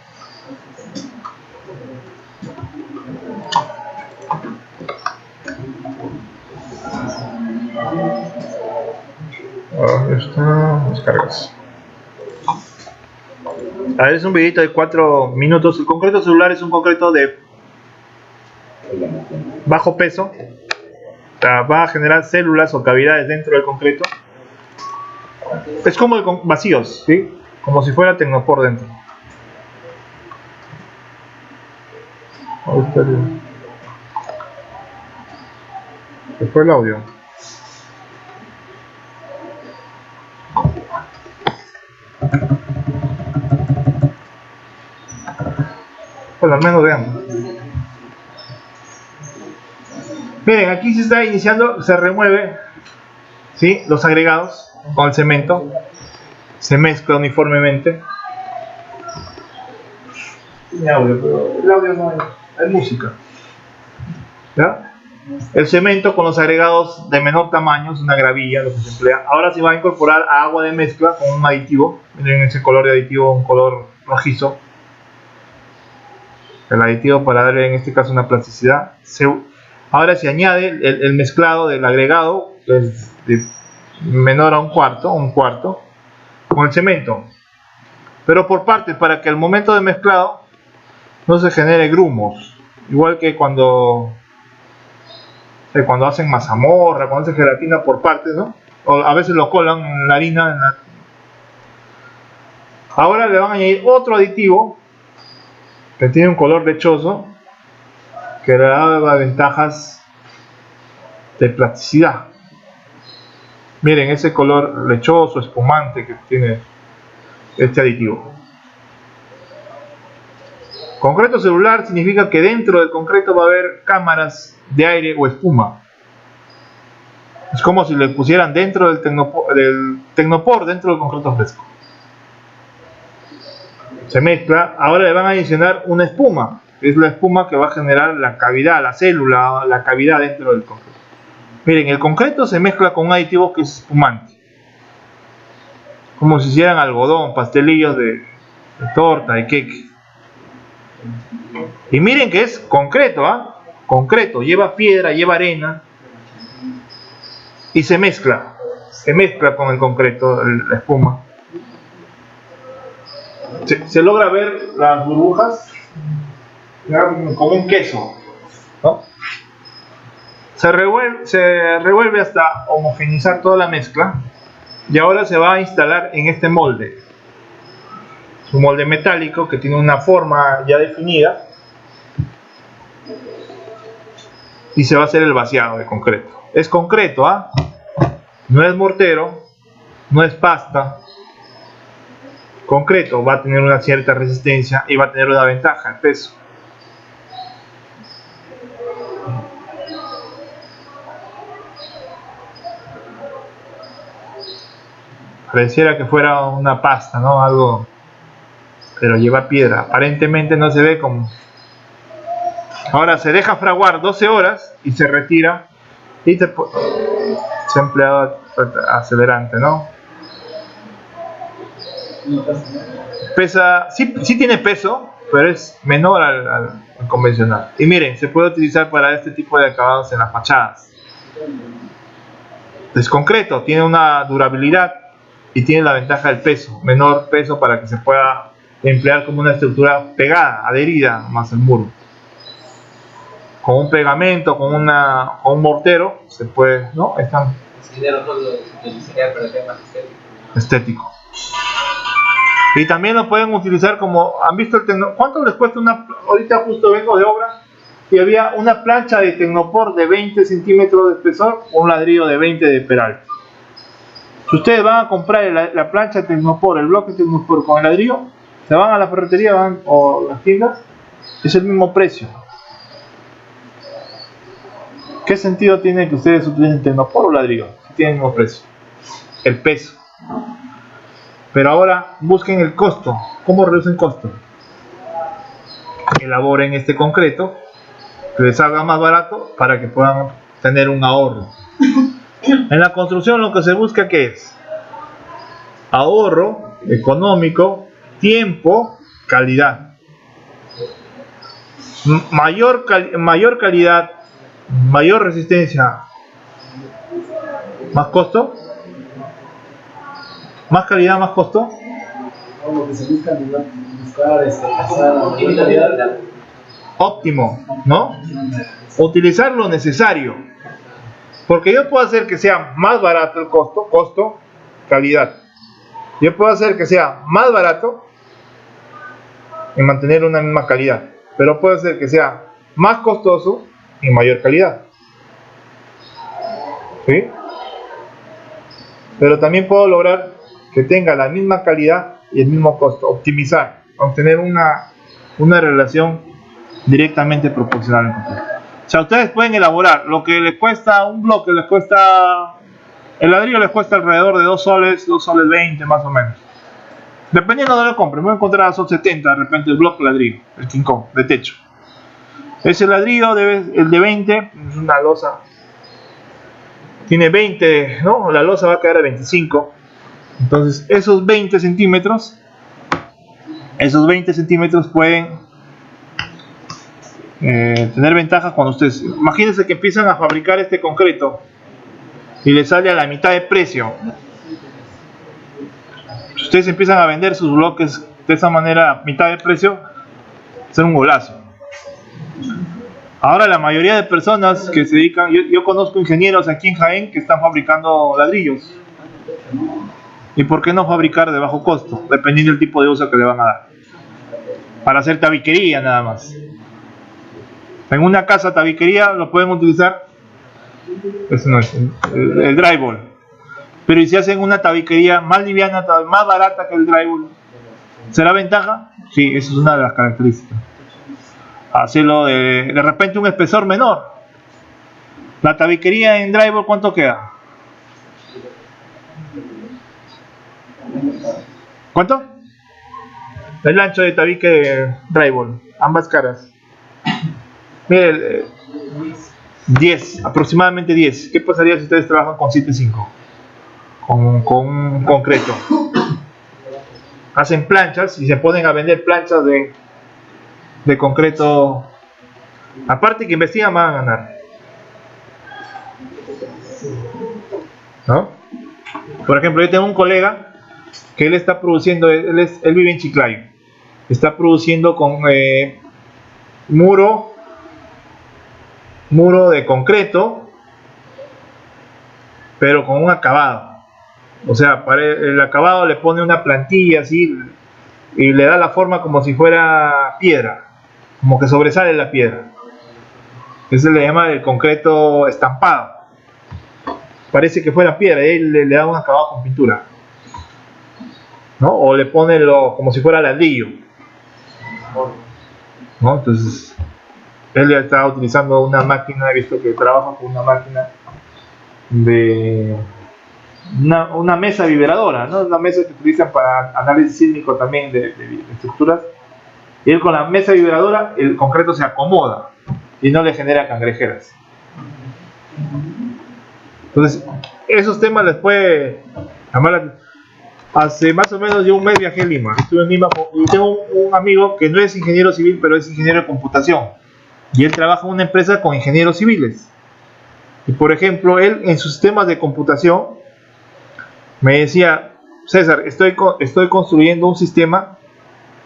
Descargas. A ver, es un videito de 4 minutos. El concreto celular es un concreto de bajo peso. Va a generar células o cavidades dentro del concreto. Es como vacíos, ¿sí? Como si fuera Tecnopor dentro. Ahí está ¿qué fue el audio? Bueno, al menos vean. Miren, aquí se está iniciando, se remueve, ¿sí? Los agregados con el cemento, se mezcla uniformemente. Tiene audio, pero el audio no hay música, ¿ya? El cemento con los agregados de menor tamaño es una gravilla, lo que se emplea. Ahora se va a incorporar agua de mezcla con un aditivo. Miren ese color de aditivo, un color rojizo. El aditivo para darle en este caso una plasticidad. Ahora se añade el mezclado del agregado, que es de menor a un cuarto, con el cemento. Pero por partes, para que al momento de mezclado no se genere grumos. Igual que cuando hacen mazamorra, cuando hacen gelatina por partes, ¿no? O a veces lo colan en la harina. Ahora le van a añadir otro aditivo que tiene un color lechoso, que le da ventajas de plasticidad. Miren ese color lechoso, espumante que tiene este aditivo. Concreto celular significa que dentro del concreto va a haber cámaras de aire o espuma. Es como si le pusieran dentro del Tecnopor dentro del concreto fresco. Se mezcla. Ahora le van a adicionar una espuma, que es la espuma que va a generar la cavidad, la célula, la cavidad dentro del concreto. Miren, el concreto se mezcla con un aditivo que es espumante, como si hicieran algodón, pastelillos de torta, de queque. Y miren que es concreto, concreto, lleva piedra, lleva arena y se mezcla con el concreto, la espuma. Se logra ver las burbujas como un queso, ¿no? Se revuelve hasta homogeneizar toda la mezcla y ahora se va a instalar en este molde. Es un molde metálico que tiene una forma ya definida y se va a hacer el vaciado de concreto. Es concreto, ¿ah? No es mortero, no es pasta. Concreto, va a tener una cierta resistencia y va a tener una ventaja, el peso. Pareciera que fuera una pasta, ¿no? Algo, pero lleva piedra. Aparentemente no se ve como. Ahora se deja fraguar 12 horas y se retira y se ha empleado acelerante, ¿no? Pesa, sí tiene peso, pero es menor al convencional. Y miren, se puede utilizar para este tipo de acabados en las fachadas. Es concreto, tiene una durabilidad y tiene la ventaja del peso, menor peso para que se pueda emplear como una estructura pegada, adherida más al muro. Con un pegamento, con un mortero, se puede, ¿no? Están estético. Y también lo pueden utilizar como, ¿han visto el tecnopor? ¿Cuánto les cuesta una? Ahorita justo vengo de obra y había una plancha de tecnopor de 20 centímetros de espesor, un ladrillo de 20 de peralta. Si ustedes van a comprar la plancha de tecnopor, el bloque de tecnopor con el ladrillo, se van a la ferretería o las tiendas, es el mismo precio. ¿Qué sentido tiene que ustedes utilicen tecnopor o ladrillo? Si tienen el mismo precio. El peso. Pero ahora busquen el costo. ¿Cómo reducen costo? Elaboren este concreto que les salga más barato para que puedan tener un ahorro. En la construcción lo que se busca, ¿qué es? Ahorro económico, tiempo, calidad. Mayor calidad, mayor resistencia, más costo. Más calidad, más costo. Lo que se busca pasar óptimo, ¿no? Utilizar lo necesario. Porque yo puedo hacer que sea más barato el costo, calidad. Yo puedo hacer que sea más barato y mantener una misma calidad. Pero puedo hacer que sea más costoso y mayor calidad. ¿Sí? Pero también puedo lograr que tenga la misma calidad y el mismo costo. Optimizar, obtener una relación directamente proporcional. O sea, ustedes pueden elaborar lo que les cuesta un bloque, el ladrillo les cuesta alrededor de 2 soles 20 más o menos. Dependiendo de lo que compren, voy a encontrar a sol 70 de repente el bloque ladrillo, el King Kong, de techo. Ese ladrillo, el de 20, es una losa. Tiene 20, ¿no? La losa va a caer a 25. Entonces, esos 20 centímetros pueden tener ventajas cuando ustedes, imagínense que empiezan a fabricar este concreto y les sale a la mitad de precio. Si ustedes empiezan a vender sus bloques de esa manera a mitad de precio, es un golazo. Ahora la mayoría de personas que se dedican, yo conozco ingenieros aquí en Jaén que están fabricando ladrillos. ¿Y por qué no fabricar de bajo costo? Dependiendo del tipo de uso que le van a dar. Para hacer tabiquería nada más. En una casa tabiquería lo pueden utilizar, eso no es, el drywall. Pero ¿y si hacen una tabiquería más liviana, más barata que el drywall? ¿Será ventaja? Sí, esa es una de las características. Hacerlo de repente un espesor menor. La tabiquería en drywall, ¿cuánto queda? ¿Cuánto? El ancho de tabique de drywall, ambas caras. Mire, 10, aproximadamente 10. ¿Qué pasaría si ustedes trabajan con 7.5? Con un concreto. Hacen planchas y se ponen a vender planchas de concreto. Aparte que investigan, van a ganar. ¿No? Por ejemplo, yo tengo un colega que él está produciendo, él vive en Chiclayo, está produciendo con muro de concreto, pero con un acabado. O sea, para el acabado le pone una plantilla así y le da la forma como si fuera piedra, como que sobresale la piedra. Ese le llama el concreto estampado. Parece que fuera piedra, y él le da un acabado con pintura, ¿no? O le pone como si fuera ladrillo, ¿no? Entonces, él ya está utilizando una máquina, he visto que trabaja con una máquina de una mesa vibradora, ¿no? Una mesa que utilizan para análisis sísmico también de estructuras. Y él con la mesa vibradora, el concreto se acomoda y no le genera cangrejeras. Entonces, esos temas les puede llamar la atención. Hace más o menos yo un mes viajé a Lima. Estuve en Lima y tengo un amigo que no es ingeniero civil, pero es ingeniero de computación. Y él trabaja en una empresa con ingenieros civiles. Y por ejemplo, él en sus sistemas de computación me decía: César, estoy construyendo un sistema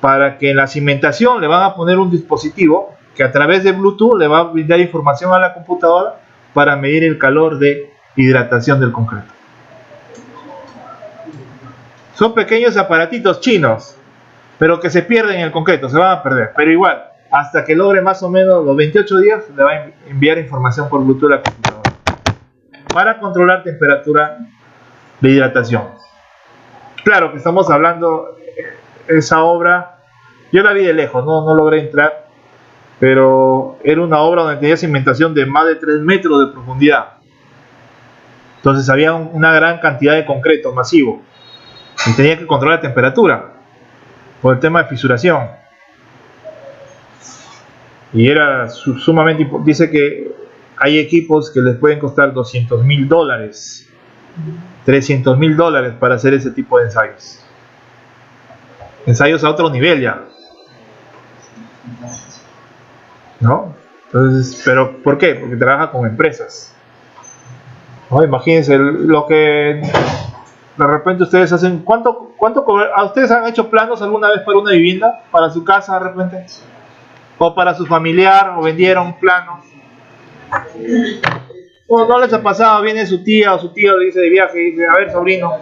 para que en la cimentación le van a poner un dispositivo que a través de Bluetooth le va a brindar información a la computadora para medir el calor de hidratación del concreto. Son pequeños aparatitos chinos, pero que se pierden en el concreto, se van a perder. Pero igual, hasta que logre más o menos los 28 días, le va a enviar información por Bluetooth a la computadora para controlar temperatura de hidratación. Claro que estamos hablando, esa obra, yo la vi de lejos, no logré entrar, pero era una obra donde tenía cimentación de más de 3 metros de profundidad. Entonces había una gran cantidad de concreto masivo y tenía que controlar la temperatura por el tema de fisuración. Y era sumamente, dice que hay equipos que les pueden costar $200,000, $300,000 para hacer ese tipo de ensayos. Ensayos a otro nivel ya, ¿no? Entonces, pero ¿por qué? Porque trabaja con empresas, ¿no? Imagínense lo que de repente ustedes hacen. ¿Cuánto ¿A ustedes han hecho planos alguna vez para una vivienda? ¿Para su casa de repente? ¿O para su familiar? ¿O vendieron planos? ¿O no les ha pasado? Viene su tía o su tío, le dice de viaje y dice: a ver, sobrino,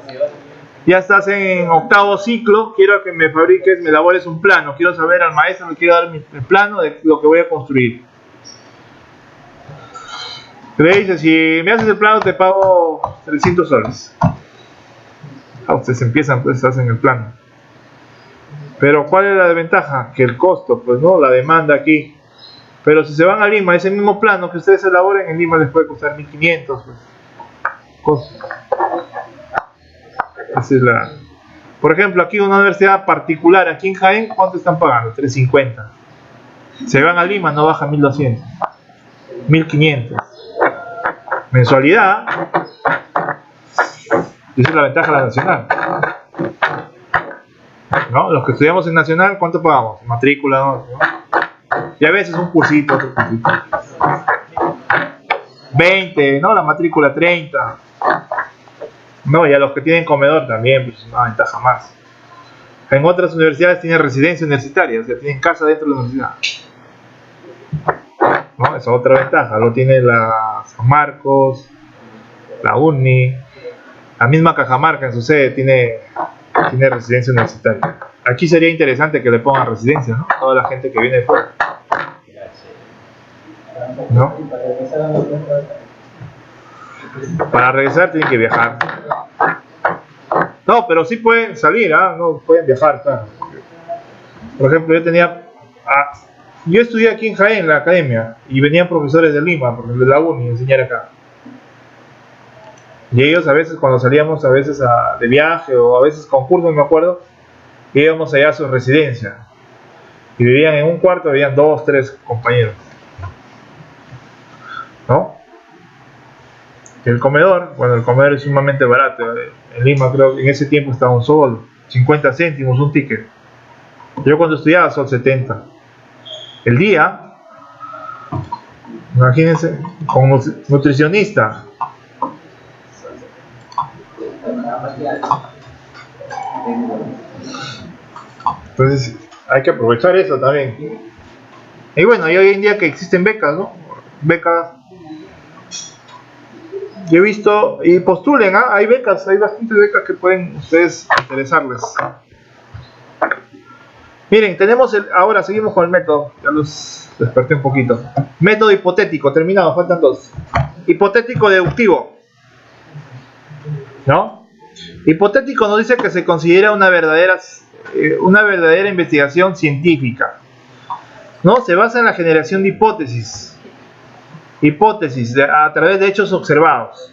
ya estás en 8º ciclo, quiero que me fabriques, me elabores un plano, quiero saber al maestro, le quiero dar el plano de lo que voy a construir. Le dice: si me haces el plano te pago 300 soles. Ustedes empiezan, pues hacen el plano. Pero ¿cuál es la desventaja? Que el costo, pues no, la demanda aquí. Pero si se van a Lima, ese mismo plano que ustedes elaboren en Lima les puede costar 1.500, pues. Costo. Esa es la. Por ejemplo, aquí una universidad particular, aquí en Jaén, ¿cuánto están pagando? 350. Se van a Lima, no baja 1.200, 1.500. Mensualidad. Esa es la ventaja de la nacional, ¿no? Los que estudiamos en nacional, ¿cuánto pagamos? Matrícula, ¿no? Y a veces un cursito, otro cursito. 20, ¿no? La matrícula 30. No, y a los que tienen comedor también, pues una ventaja más. En otras universidades tienen residencia universitaria, o sea, tienen casa dentro de la universidad, ¿no? Esa es otra ventaja. Lo tiene la San Marcos, la UNI, la misma Cajamarca en su sede tiene residencia universitaria. Aquí sería interesante que le pongan residencia, ¿no? Toda la gente que viene de fuera, ¿no? Para regresar tienen que viajar. No, pero sí pueden salir, no pueden viajar, claro. Por ejemplo, yo estudié aquí en Jaén, en la academia, y venían profesores de Lima, de la UNI, a enseñar acá. Y ellos a veces, cuando salíamos de viaje o a veces concursos, me acuerdo, íbamos allá a su residencia y vivían en un cuarto, habían 2, 3 compañeros, ¿no? El comedor, bueno, el comedor es sumamente barato. En Lima creo que en ese tiempo estaba un sol, 50 céntimos un ticket. Yo cuando estudiaba son 70. El día, imagínense, con nutricionista. Entonces hay que aprovechar eso también. Y bueno, y hoy en día que existen becas, ¿no? Becas. Yo he visto, y postulen, hay becas, hay bastantes becas que pueden ustedes interesarles. Miren, tenemos ahora seguimos con el método. Ya los desperté un poquito. Método hipotético, terminado, faltan dos. Hipotético deductivo. ¿No? Hipotético nos dice que se considera una verdadera investigación científica. ¿No? Se basa en la generación de hipótesis. A través de hechos observados.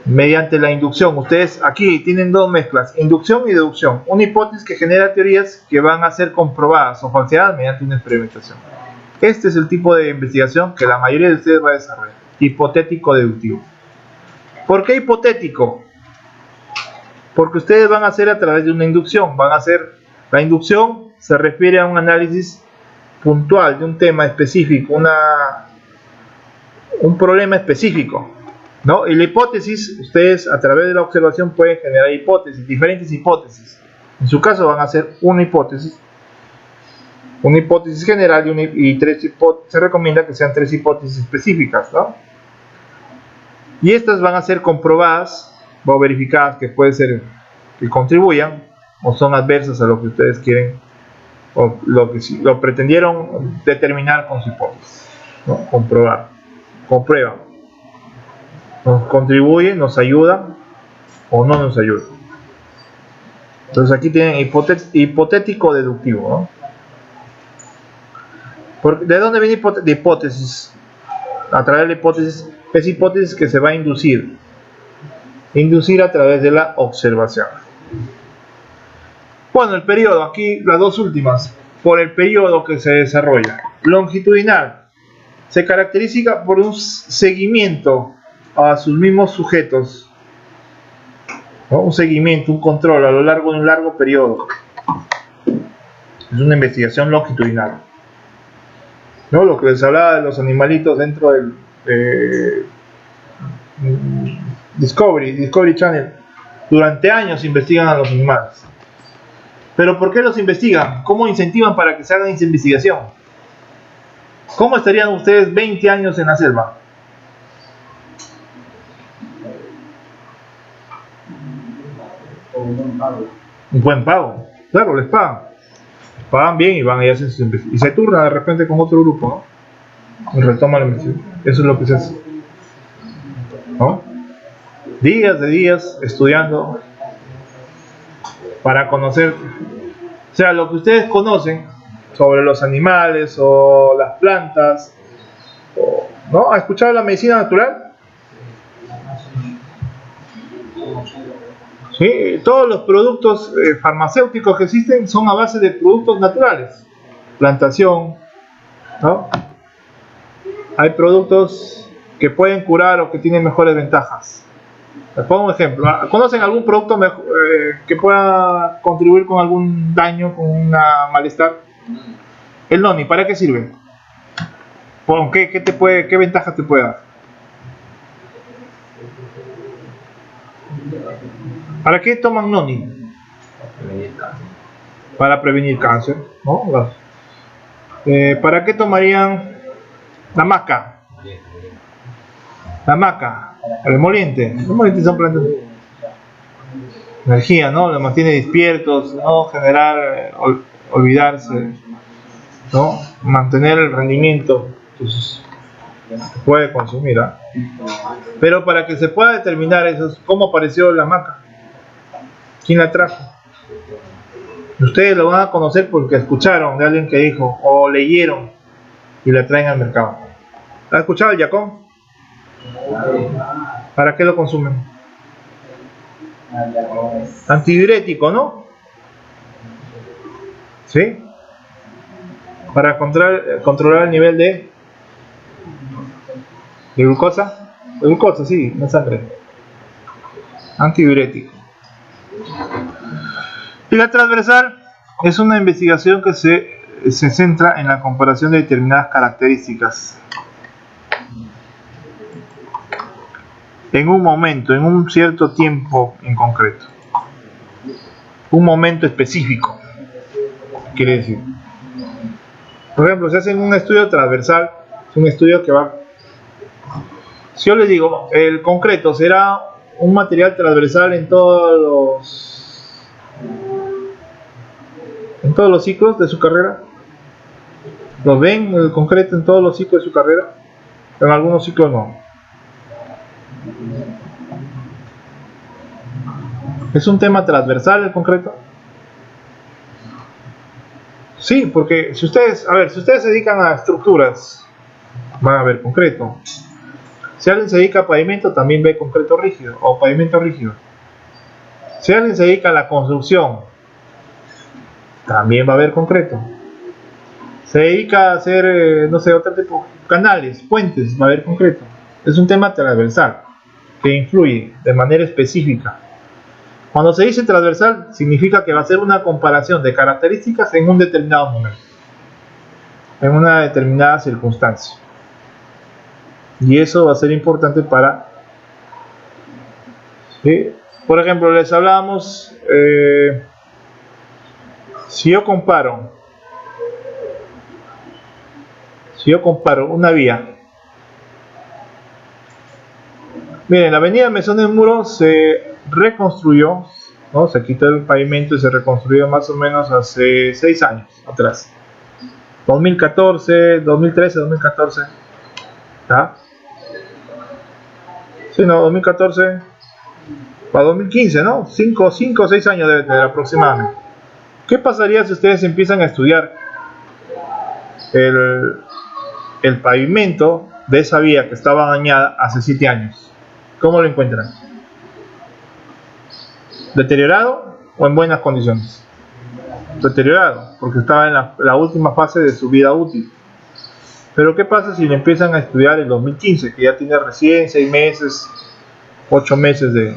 Mediante la inducción. Ustedes aquí tienen dos mezclas, inducción y deducción. Una hipótesis que genera teorías que van a ser comprobadas o falseadas mediante una experimentación. Este es el tipo de investigación que la mayoría de ustedes va a desarrollar. Hipotético deductivo. ¿Por qué hipotético? Porque ustedes van a hacer a través de una inducción. La inducción se refiere a un análisis puntual de un tema específico, un problema específico. ¿No? Y la hipótesis, ustedes a través de la observación pueden generar hipótesis, diferentes hipótesis. En su caso van a ser una hipótesis general se recomienda que sean 3 hipótesis específicas, ¿no? Y estas van a ser comprobadas o verificadas, que puede ser que contribuyan o son adversas a lo que ustedes quieren o lo pretendieron determinar con su hipótesis, ¿no? Comprueban. Nos contribuye, nos ayuda o no nos ayuda. Entonces aquí tienen hipotético deductivo, ¿no? ¿De dónde viene de hipótesis? A través de la hipótesis, es hipótesis que se va a inducir a través de la observación. Bueno, el periodo, aquí las dos últimas, por el periodo que se desarrolla. Longitudinal, se caracteriza por un seguimiento a sus mismos sujetos, ¿no? Un seguimiento, un control a lo largo de un largo periodo. Es una investigación longitudinal, ¿no? Lo que les hablaba de los animalitos dentro del Discovery Channel. Durante años investigan a los animales. ¿Pero por qué los investigan? ¿Cómo incentivan para que se hagan esa investigación? ¿Cómo estarían ustedes 20 años en la selva? Un buen pago, claro, les pagan bien y van y hacen sus investigaciones, y se turnan de repente con otro grupo, ¿no? Y retoman la investigación. Eso es lo que se hace, ¿no? Días estudiando para conocer, o sea, lo que ustedes conocen sobre los animales o las plantas, ¿no? ¿Ha escuchado la medicina natural? ¿Sí? Todos los productos farmacéuticos que existen son a base de productos naturales, plantación, ¿no? Hay productos que pueden curar o que tienen mejores ventajas. Les pongo un ejemplo. ¿Conocen algún producto que pueda contribuir con algún daño, con un malestar? El noni, ¿para qué sirve? ¿Qué ventajas te puede dar? ¿Para qué toman noni? Para prevenir cáncer, ¿no? ¿Para qué tomarían la maca? La maca, el emoliente. Los emolientes son plantas. Energía, ¿no? Los mantiene despiertos, no generar, olvidarse, ¿no? Mantener el rendimiento. Entonces, se puede consumir, ¿eh? Pero para que se pueda determinar eso, ¿cómo apareció la maca? ¿Quién la trajo? Ustedes lo van a conocer porque escucharon de alguien que dijo o leyeron y la traen al mercado. ¿Has escuchado el yacón? ¿Para qué lo consumen? Antidiurético, ¿no? ¿Sí? Para controlar el nivel de glucosa. De glucosa, sí, en la sangre. Antidiurético. Y la transversal es una investigación que se centra en la comparación de determinadas características en un momento, en un cierto tiempo en concreto, un momento específico. Quiere decir, por ejemplo, si hacen un estudio transversal, es un estudio que va, si yo les digo, el concreto será un material transversal en todos en todos los ciclos de su carrera? ¿Lo ven el concreto en todos los ciclos de su carrera? En algunos ciclos no. ¿Es un tema transversal el concreto? Sí, porque si ustedes, si ustedes se dedican a estructuras, van a ver concreto. Si alguien se dedica a pavimento, también ve concreto rígido o pavimento rígido. Si alguien se dedica a la construcción, también va a haber concreto. Se dedica a hacer, no sé, otro tipo, canales, puentes, va a haber concreto. Es un tema transversal que influye de manera específica. Cuando se dice transversal, significa que va a ser una comparación de características en un determinado momento, en una determinada circunstancia. Y eso va a ser importante para... ¿sí? Por ejemplo, les hablábamos, si yo comparo una vía. Miren, la avenida Mesón del Muro se reconstruyó, ¿no? Se quitó el pavimento y se reconstruyó más o menos hace 6 años atrás. 2014, 2013, 2014. ¿Ah? Sí, no, 2014 para 2015, ¿no? 5 o 6 años de aproximadamente. ¿Qué pasaría si ustedes empiezan a estudiar el pavimento de esa vía que estaba dañada hace 7 años? ¿Cómo lo encuentran? ¿Deteriorado o en buenas condiciones? Deteriorado, porque estaba en la última fase de su vida útil. Pero ¿qué pasa si lo empiezan a estudiar en 2015, que ya tiene recién 6 meses, 8 meses de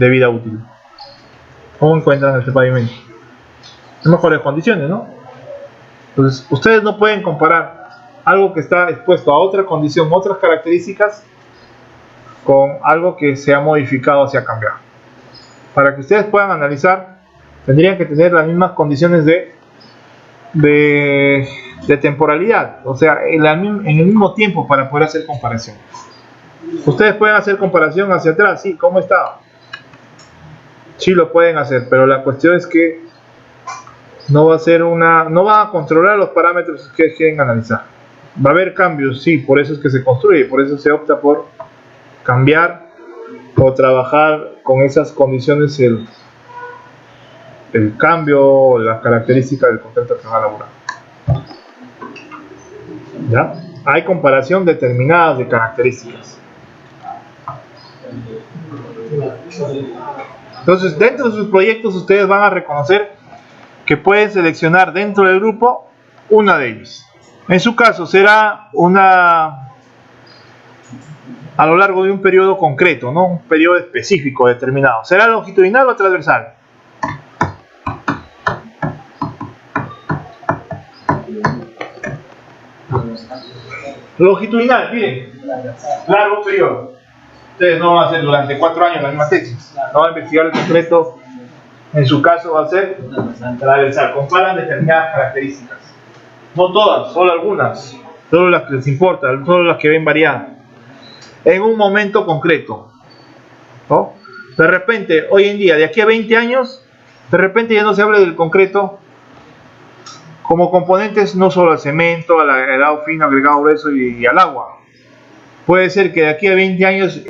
vida útil? ¿Cómo encuentran este pavimento? En mejores condiciones, ¿no? Entonces, ustedes no pueden comparar algo que está expuesto a otra condición, otras características, con algo que se ha modificado, se ha cambiado. Para que ustedes puedan analizar, tendrían que tener las mismas condiciones de temporalidad, o sea, en el mismo tiempo para poder hacer comparación. Ustedes pueden hacer comparación hacia atrás, sí, ¿cómo estaba? Sí, lo pueden hacer, pero la cuestión es que no va a controlar los parámetros que quieren analizar. Va a haber cambios, sí, por eso es que se construye, por eso se opta por cambiar o trabajar con esas condiciones el cambio o las características del concreto que va a elaborar. ¿Ya? Hay comparación determinadas de características. Entonces, dentro de sus proyectos ustedes van a reconocer que pueden seleccionar dentro del grupo una de ellas. En su caso será a lo largo de un periodo concreto, ¿no? Un periodo específico determinado. ¿Será longitudinal o transversal? Longitudinal, miren, largo periodo. Ustedes no van a hacer durante 4 años la misma tesis, no van a investigar el concreto. En su caso va a ser transversal. Comparan determinadas características, no todas, solo algunas, solo las que les importa, solo las que ven variadas en un momento concreto, ¿no? De repente, hoy en día, de aquí a 20 años, de repente ya no se habla del concreto como componentes, no solo al cemento, al agregado fino, agregado grueso y al agua. Puede ser que de aquí a 20 años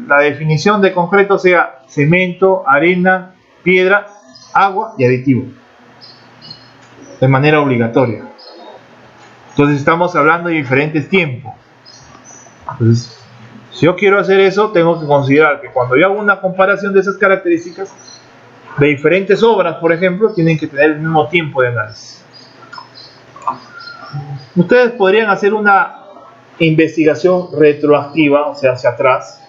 la definición de concreto sea cemento, arena, piedra, agua y aditivo, de manera obligatoria. Entonces estamos hablando de diferentes tiempos. Entonces, si yo quiero hacer eso, tengo que considerar que cuando yo hago una comparación de esas características de diferentes obras, por ejemplo, tienen que tener el mismo tiempo de análisis. Ustedes podrían hacer una investigación retroactiva, o sea, hacia atrás.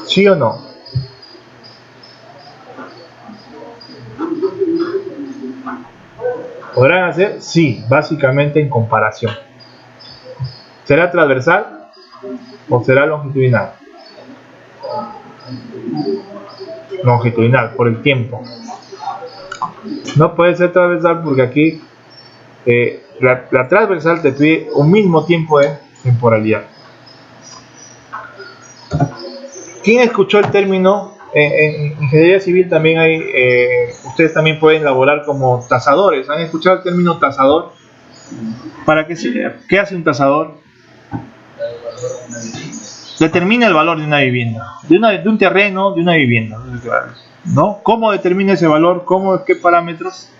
¿Sí o no? ¿Podrán hacer? Sí, básicamente en comparación. ¿Será transversal o será longitudinal? Longitudinal, por el tiempo. No puede ser transversal porque aquí la transversal te pide un mismo tiempo de temporalidad. ¿Quién escuchó el término en ingeniería civil también hay, ustedes también pueden laborar como tasadores. ¿Han escuchado el término tasador? ¿Qué hace un tasador? Determina el valor de una vivienda, de un terreno, de una vivienda, ¿no? ¿Cómo determina ese valor? ¿Qué parámetros?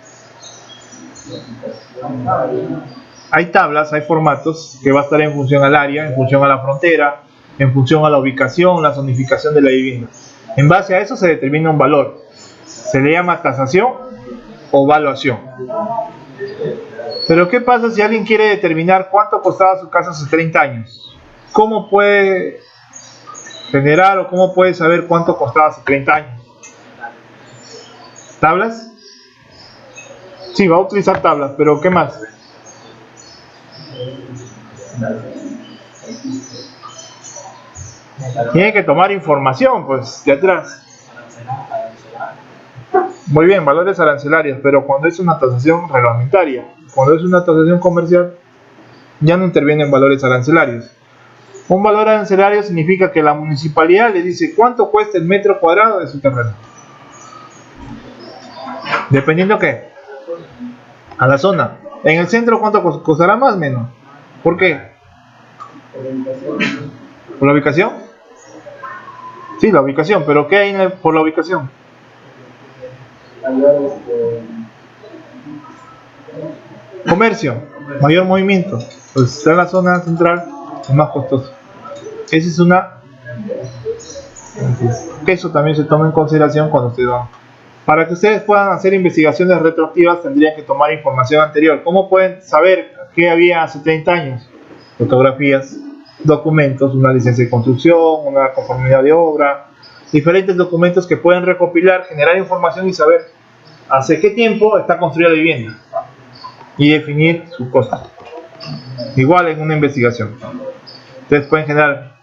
Hay tablas, hay formatos que va a estar en función al área, en función a la frontera, en función a la ubicación, la zonificación de la vivienda. En base a eso se determina un valor. Se le llama tasación o valuación. Pero ¿qué pasa si alguien quiere determinar cuánto costaba su casa hace 30 años? ¿Cómo puede generar o cómo puede saber cuánto costaba hace 30 años? ¿Tablas? Sí, va a utilizar tablas, pero ¿qué más? Tiene que tomar información, pues, de atrás. Muy bien, valores arancelarios, pero cuando es una tasación reglamentaria, cuando es una tasación comercial, ya no intervienen valores arancelarios. Un valor arancelario significa que la municipalidad le dice cuánto cuesta el metro cuadrado de su terreno. Dependiendo qué, a la zona. En el centro, ¿cuánto costará más o menos? ¿Por qué? ¿Por la ubicación? Sí, la ubicación, pero ¿qué hay por la ubicación? Comercio, mayor movimiento. Pues está en la zona central, es más costoso. Esa es una. Eso también se toma en consideración cuando ustedes van. Para que ustedes puedan hacer investigaciones retroactivas, tendrían que tomar información anterior. ¿Cómo pueden saber qué había hace 30 años? Fotografías, documentos, una licencia de construcción, una conformidad de obra, diferentes documentos que pueden recopilar, generar información y saber hace qué tiempo está construida la vivienda y definir su costo. Igual en una investigación. Ustedes pueden generar.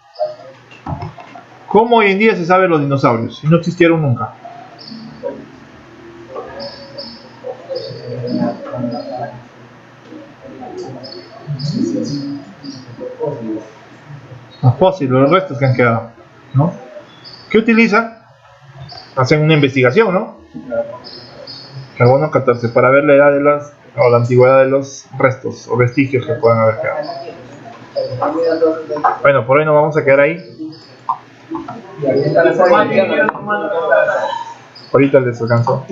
¿Cómo hoy en día se sabe los dinosaurios? Si no existieron nunca. Los fósiles, los restos que han quedado, ¿no? ¿Qué utilizan? Hacen una investigación, ¿no? Carbono 14 para ver la edad o la antigüedad de los restos o vestigios que puedan haber quedado. Bueno, por hoy nos vamos a quedar ahí. Ahorita les alcanzó.